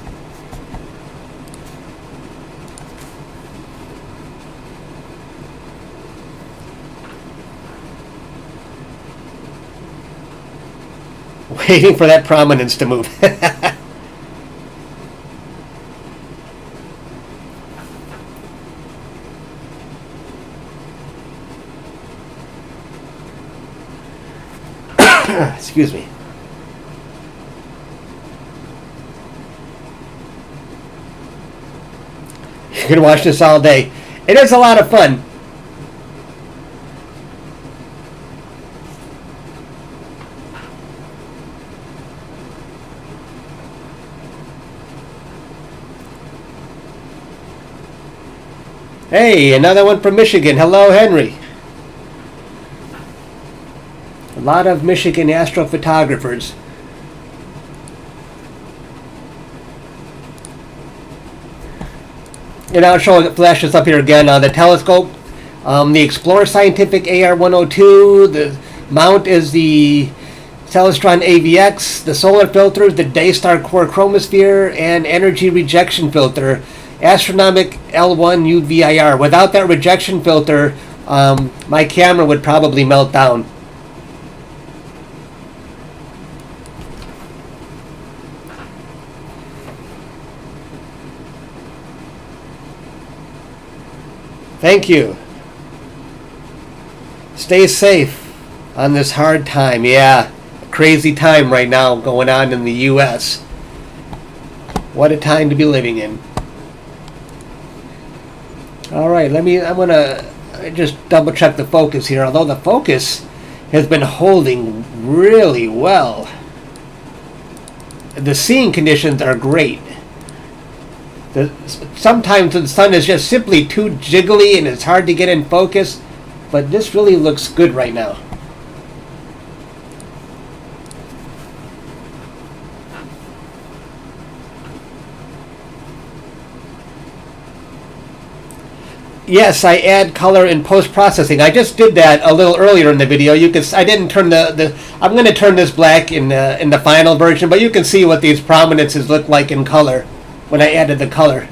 S1: Waiting for that prominence to move. Excuse me. You can watch this all day. It is a lot of fun. Hey, another one from Michigan. Hello, Henry. A lot of Michigan astrophotographers. And I'll show it flashes up here again. The telescope, the Explorer Scientific AR102. The mount is the Celestron AVX. The solar filters, the DayStar Quark Chromspere, and energy rejection filter, Atronomik L1 UVIR. Without that rejection filter, my camera would probably melt down. Thank you. Stay safe on this hard time. Yeah, crazy time right now going on in the U.S. What a time to be living in. All right, I'm gonna just double check the focus here. Although the focus has been holding really well. The seeing conditions are great. Sometimes the sun is just simply too jiggly and it's hard to get in focus, but this really looks good right now. Yes, I add color in post-processing. I just did that a little earlier in the video. I didn't turn I'm going to turn this black in the final version, but you can see what these prominences look like in color when I added the color.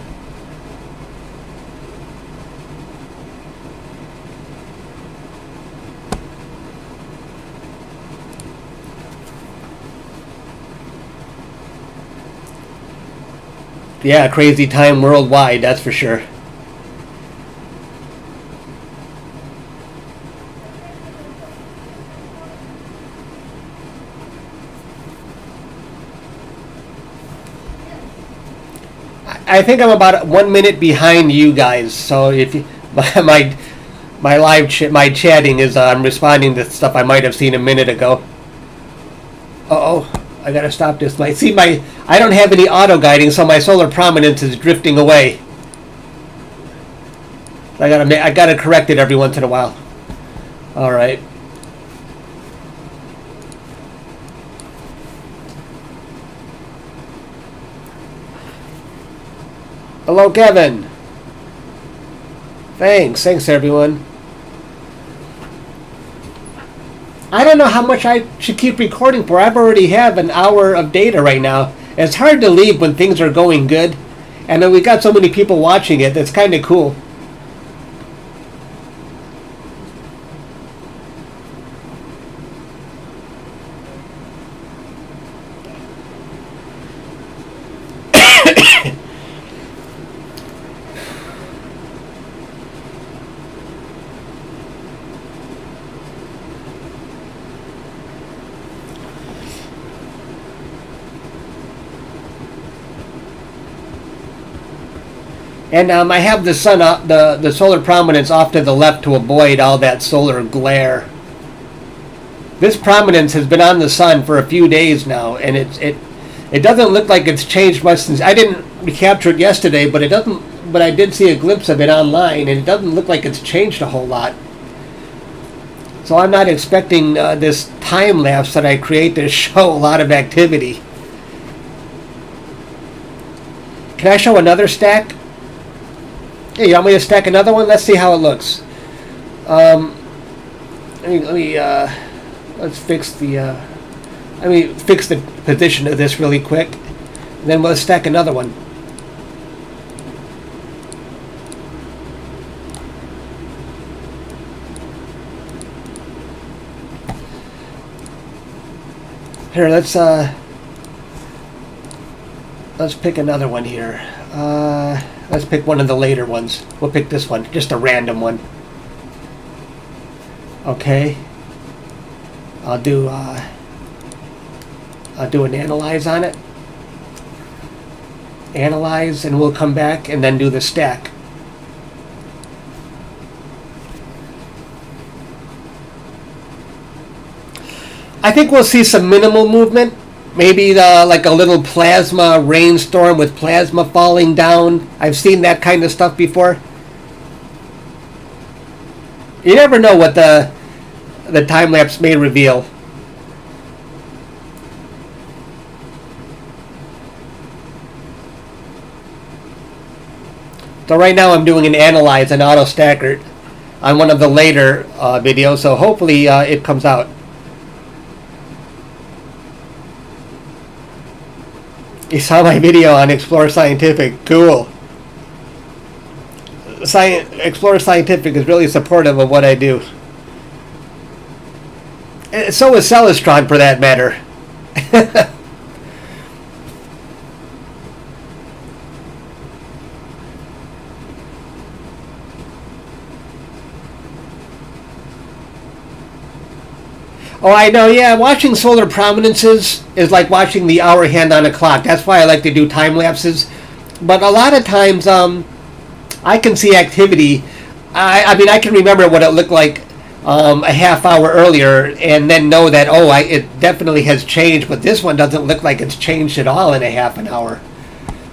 S1: Yeah, crazy time worldwide, that's for sure. I think I'm about 1 minute behind you guys, so if you, my my chatting is I'm responding to stuff I might have seen a minute ago. Uh-oh, I gotta stop this. I don't have any auto guiding, so my solar prominence is drifting away. I gotta correct it every once in a while. All right. Hello, Kevin. Thanks everyone. I don't know how much I should keep recording for. I've already have an hour of data right now. It's hard to leave when things are going good. And then we got so many people watching it. That's kind of cool. And I have the sun up, the solar prominence off to the left to avoid all that solar glare. This prominence has been on the sun for a few days now, and it doesn't look like it's changed much since I didn't recapture it yesterday, but it doesn't. But I did see a glimpse of it online, and it doesn't look like it's changed a whole lot. So I'm not expecting this time lapse that I create to show a lot of activity. Can I show another stack? Hey, you want me to stack another one? Let's see how it looks. Let's fix the. Let me fix the position of this really quick, and then we'll stack another one. Here, let's pick another one here. Let's pick one of the later ones. We'll pick this one, just a random one. Okay. I'll do an analyze on it. Analyze, and we'll come back and then do the stack. I think we'll see some minimal movement. Maybe like a little plasma rainstorm with plasma falling down. I've seen that kind of stuff before. You never know what the time lapse may reveal. So right now I'm doing an analyze and auto stacker on one of the later videos, so hopefully it comes out. You saw my video on Explore Scientific. Cool. Explore Scientific is really supportive of what I do. And so is Celestron, for that matter. Oh, I know, yeah. Watching solar prominences is like watching the hour hand on a clock. That's why I like to do time lapses. But a lot of times, I can see activity. I mean, I can remember what it looked like a half hour earlier, and then know that, oh, it definitely has changed. But this one doesn't look like it's changed at all in a half an hour.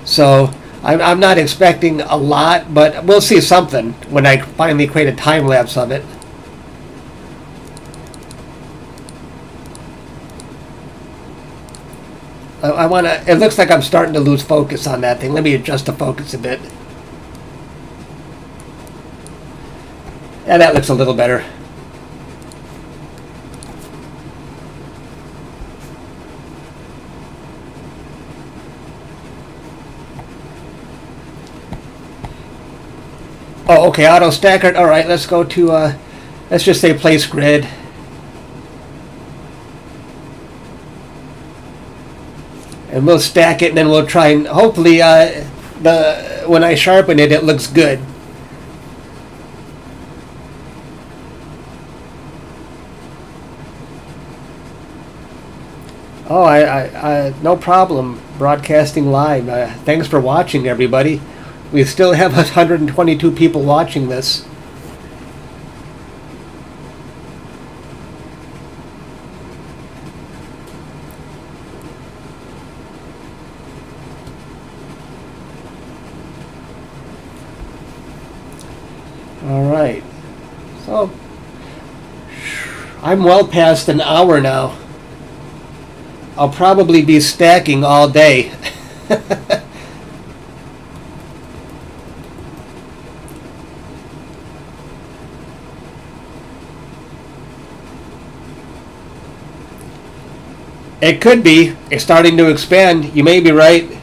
S1: So I'm not expecting a lot, but we'll see something when I finally create a time lapse of it. I want to. It looks like I'm starting to lose focus on that thing. Let me adjust the focus a bit. Yeah, that looks a little better. Oh, okay. Auto stacker. All right. Let's go to. Let's just say place grid. And we'll stack it, and then we'll try and hopefully when I sharpen it, it looks good. Oh, I no problem broadcasting live. Thanks for watching, everybody. We still have 122 people watching this. All right, so I'm well past an hour now. I'll probably be stacking all day. It could be. It's starting to expand. You may be right.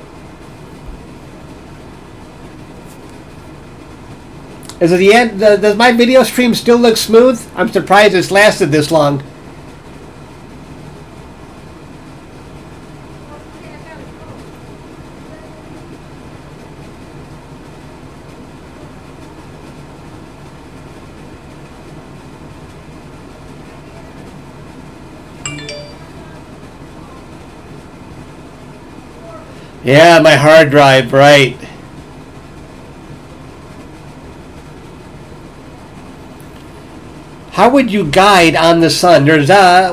S1: Is it the end? Does my video stream still look smooth? I'm surprised it's lasted this long. Yeah, my hard drive, right. How would you guide on the sun? There's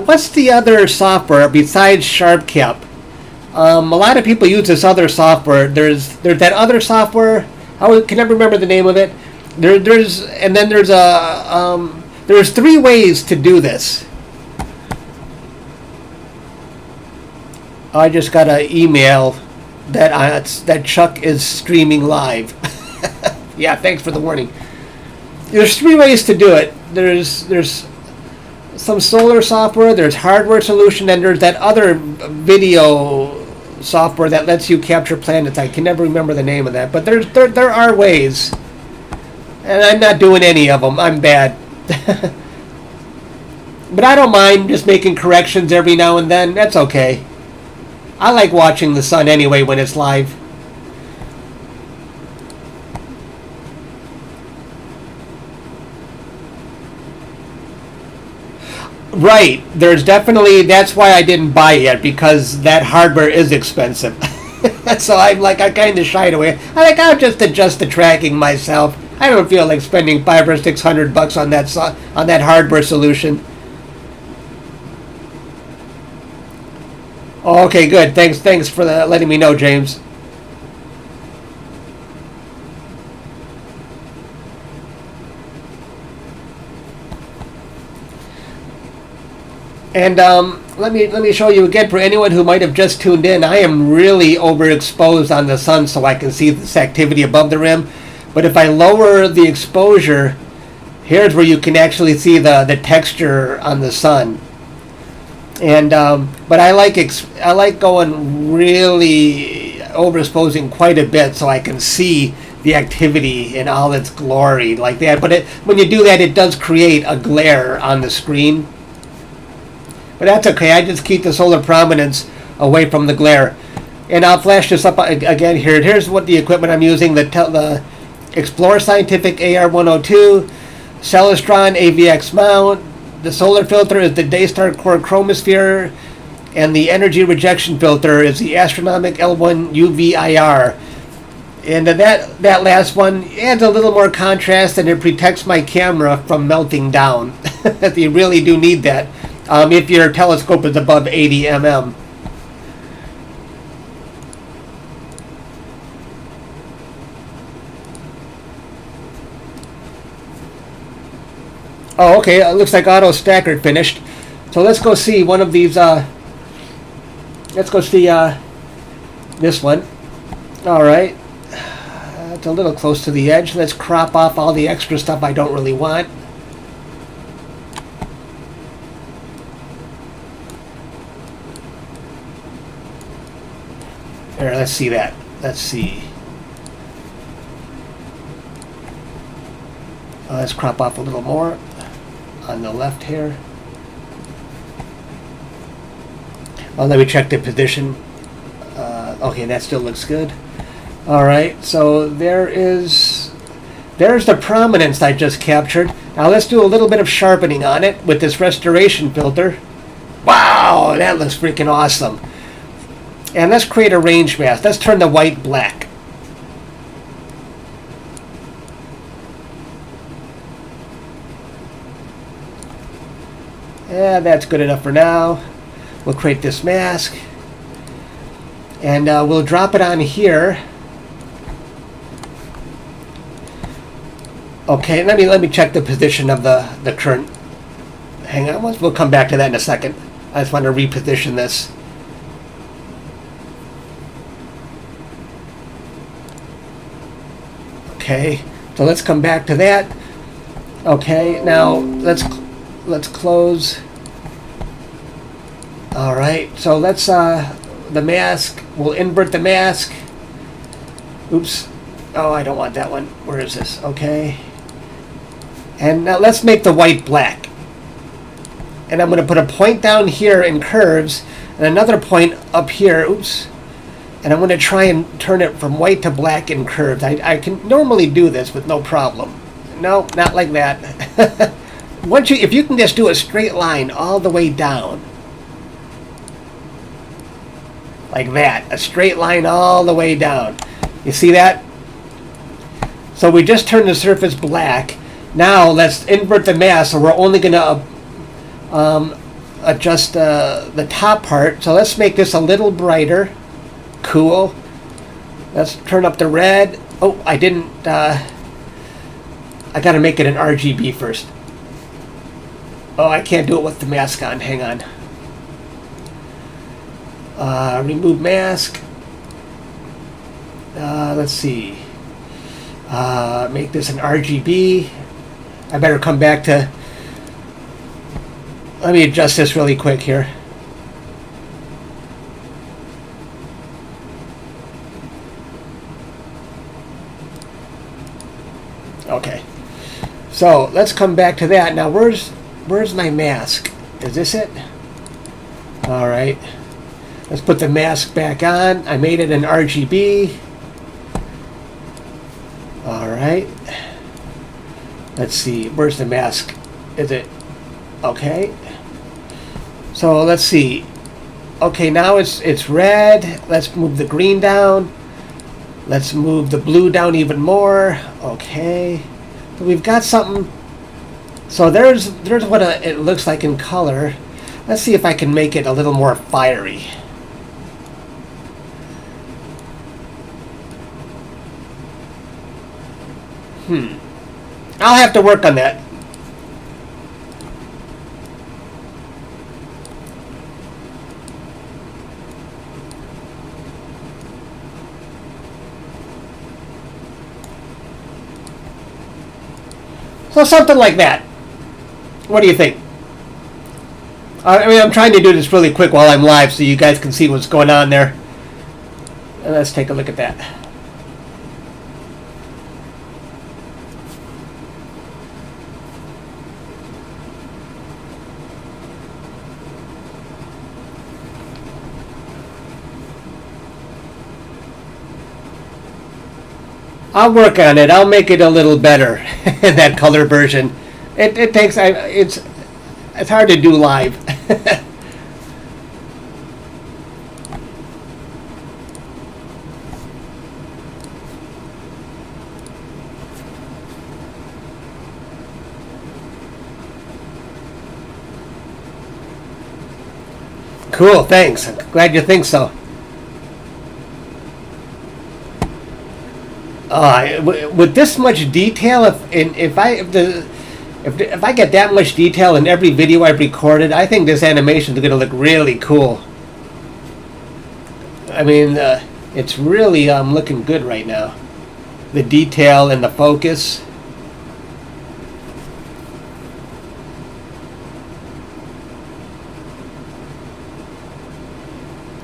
S1: what's the other software besides SharpCap? A lot of people use this other software. There's that other software. I can never remember the name of it. There's there's 3 ways to do this. I just got an email that Chuck is streaming live. Yeah, thanks for the warning. There's 3 ways to do it. There's some solar software, there's hardware solution, and there's that other video software that lets you capture planets. I can never remember the name of that, but there are ways, and I'm not doing any of them. I'm bad. But I don't mind just making corrections every now and then. That's okay. I like watching the sun anyway when it's live. Right. There's definitely, that's why I didn't buy it yet, because that hardware is expensive. So I kind of shied away. I'll just adjust the tracking myself. I don't feel like spending $500 or $600 on that hardware solution. Oh, okay, good. Thanks for letting me know, James. And let me show you again for anyone who might have just tuned in. I am really overexposed on the sun, so I can see this activity above the rim. But if I lower the exposure, here's where you can actually see the texture on the sun. And but I like going really overexposing quite a bit, so I can see the activity in all its glory like that. But when you do that, it does create a glare on the screen. But that's okay. I just keep the solar prominence away from the glare. And I'll flash this up again here. Here's what the equipment I'm using: the Explorer Scientific AR102, Celestron AVX mount. The solar filter is the DayStar Quark Chromspere, and the energy rejection filter is the Atronomik L1 UV-IR. And that last one adds a little more contrast, and it protects my camera from melting down. You really do need that if your telescope is above 80 mm. Oh, okay. It looks like Auto Stacker finished. So let's go see one of these. Let's go see this one. All right. It's a little close to the edge. Let's crop off all the extra stuff I don't really want. There, let's see that. Let's see. Let's crop off a little more on the left here. Well, let me check the position. Okay, that still looks good. All right, so there's the prominence I just captured. Now let's do a little bit of sharpening on it with this restoration filter. Wow, that looks freaking awesome. And let's create a range mask. Let's turn the white black. Yeah, that's good enough for now. We'll create this mask. And we'll drop it on here. Okay, let me check the position of the current. Hang on, we'll come back to that in a second. I just want to reposition this. Okay, so let's come back to that. Okay, now let's close. All right, so let's the mask. We'll invert the mask. Oops. Oh, I don't want that one. Where is this? Okay. And now let's make the white black. And I'm going to put a point down here in curves and another point up here. Oops. And I'm going to try and turn it from white to black in curves. I can normally do this with no problem. No, not like that. If you can just do a straight line all the way down. like that, a straight line all the way down. You see that? So we just turned the surface black. Now let's invert the mask, so we're only going to adjust the top part. So let's make this a little brighter. Cool. Let's turn up the red. Oh, I didn't. I got to make it an RGB first. Oh, I can't do it with the mask on. Hang on. Remove mask. Let's see. Make this an RGB. I better come back to... Let me adjust this really quick here. Okay. So let's come back to that. Now where's my mask? Is this it? All right. Let's put the mask back on. I made it an RGB. All right. Let's see. Where's the mask? Is it? Okay. So let's see. Okay, now it's red. Let's move the green down. Let's move the blue down even more. Okay. So we've got something. So there's what it looks like in color. Let's see if I can make it a little more fiery. I'll have to work on that. So something like that. What do you think? I mean, I'm trying to do this really quick while I'm live so you guys can see what's going on there. And let's take a look at that. I'll work on it. I'll make it a little better. That color version. It takes. It's hard to do live. Cool. Thanks. I'm glad you think so. With this much detail, if I get that much detail in every video I've recorded, I think this animation is going to look really cool. I mean, it's really looking good right now. The detail and the focus.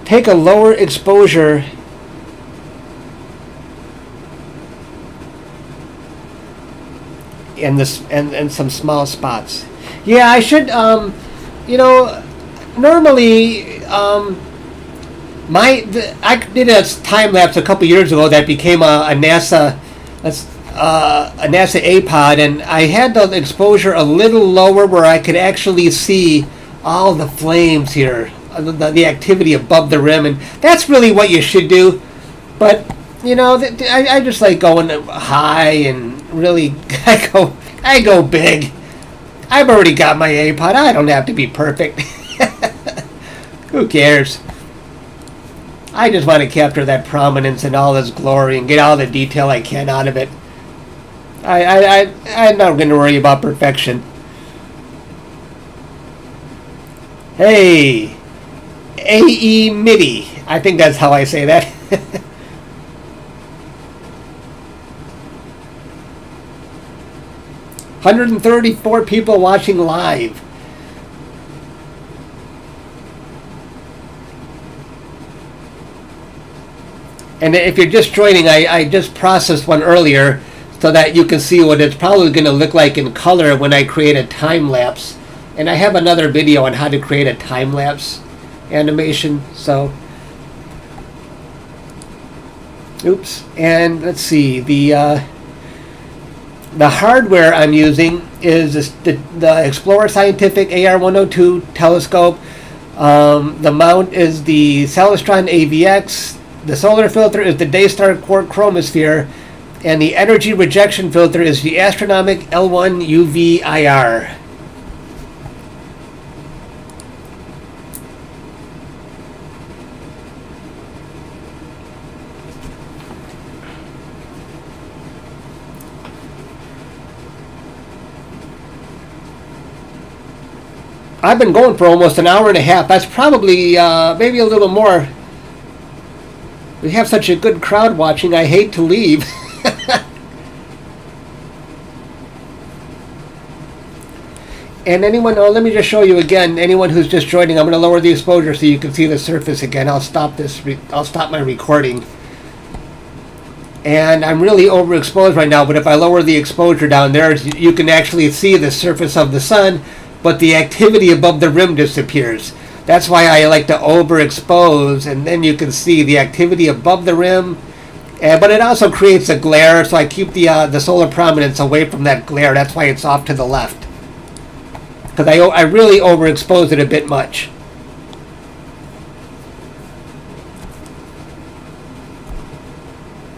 S1: Take a lower exposure and some small spots. Yeah, I should. You know, normally I did a time lapse a couple years ago that became a NASA APOD, and I had the exposure a little lower where I could actually see all the flames here, the activity above the rim, and that's really what you should do. But you know, I just like going high and really I go big. I've already got my APOD. I don't have to be perfect. Who cares? I just want to capture that prominence and all its glory and get all the detail I can out of it. I'm not going to worry about perfection. Hey, AE MIDI. I think that's how I say that. 134 people watching live. And if you're just joining, I just processed one earlier so that you can see what it's probably going to look like in color when I create a time lapse. And I have another video on how to create a time lapse animation. So, oops. And let's see, the hardware I'm using is the Explorer Scientific AR102 telescope. The mount is the Celestron AVX. The solar filter is the DayStar Quark Chromspere. And the energy rejection filter is the Atronomik L1 UV IR. I've been going for almost an hour and a half. That's probably maybe a little more. We have such a good crowd watching. I hate to leave. And anyone, oh, let me just show you again. Anyone who's just joining, I'm going to lower the exposure so you can see the surface again. I'll stop this. I'll stop my recording. And I'm really overexposed right now. But if I lower the exposure down there, you can actually see the surface of the sun. But the activity above the rim disappears. That's why I like to overexpose, and then you can see the activity above the rim. But it also creates a glare, so I keep the solar prominence away from that glare. That's why it's off to the left. Because I really overexpose it a bit much.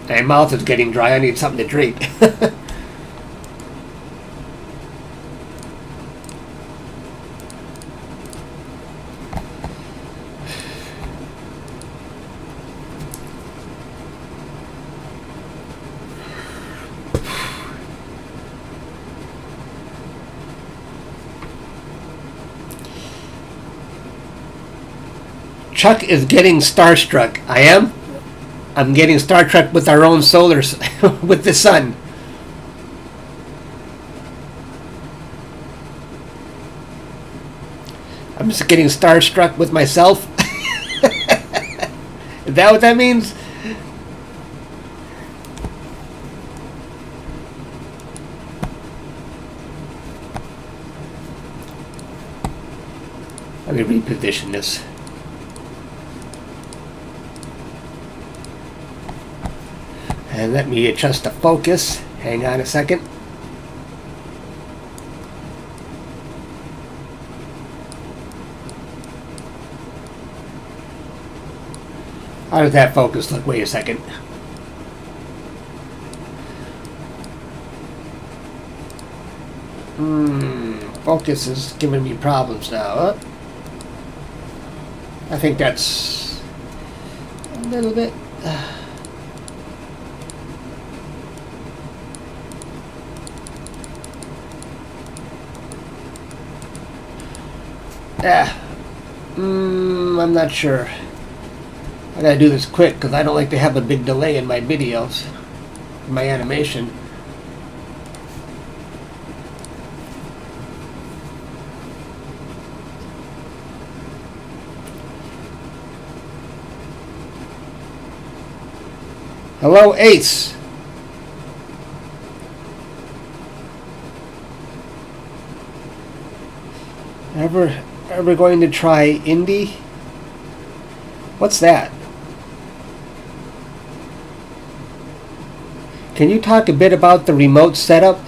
S1: My mouth is getting dry. I need something to drink. Chuck is getting starstruck. I am? I'm getting starstruck with our own solars, with the sun. I'm just getting starstruck with myself. Is that what that means? Let me reposition this. And let me adjust the focus. Hang on a second. How does that focus look? Wait a second. Focus is giving me problems now. I think that's a little bit... I'm not sure. I gotta do this quick because I don't like to have a big delay in my videos, in my animation. Hello, Ace. Ever going to try Indie? What's that? Can you talk a bit about the remote setup?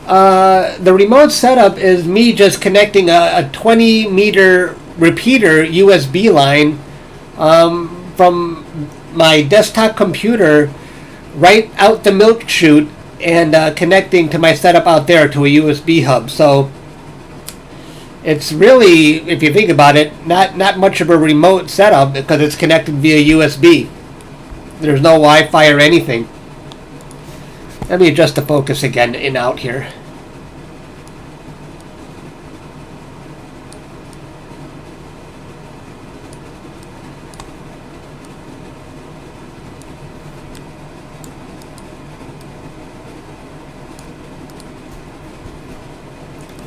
S1: The remote setup is me just connecting a 20-meter repeater USB line from my desktop computer right out the milk chute and connecting to my setup out there to a USB hub. So it's really, if you think about it, not much of a remote setup because it's connected via USB. There's no Wi-Fi or anything. Let me adjust the focus again in out here.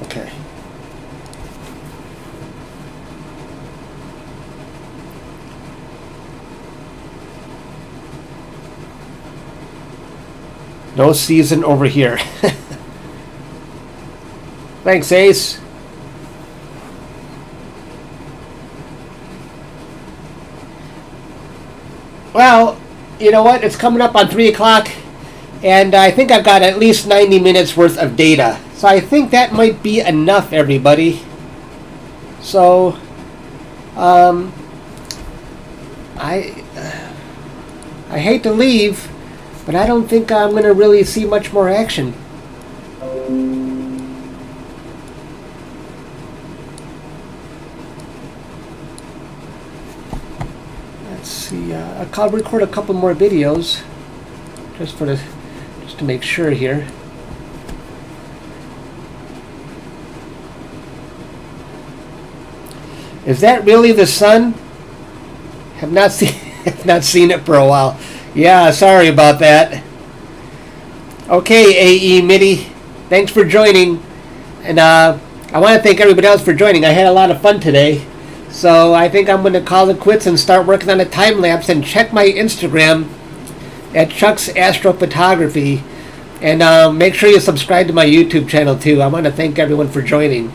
S1: Okay. No season over here. Thanks, Ace. Well, you know what? It's coming up on 3 o'clock, and I think I've got at least 90 minutes worth of data. So I think that might be enough, everybody. So, I hate to leave, but I don't think I'm going to really see much more action. Let's see. I'll record a couple more videos, just to make sure here. Is that really the sun? Have not seen it for a while. Yeah, sorry about that. Okay, AE MIDI, thanks for joining, and I want to thank everybody else for joining. I had a lot of fun today, so I think I'm going to call it quits and start working on a time lapse. And check my Instagram at Chuck's Astrophotography, and make sure you subscribe to my YouTube channel too. I want to thank everyone for joining.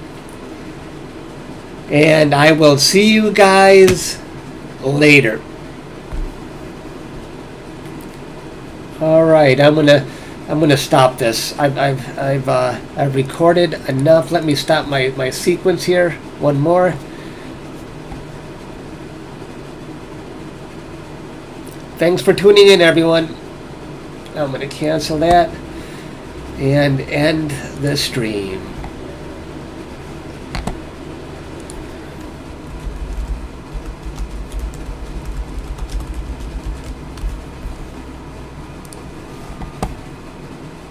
S1: And I will see you guys later. All right, I'm gonna stop this. I've recorded enough. Let me stop my sequence here. One more. Thanks for tuning in, everyone. I'm gonna cancel that and end the stream.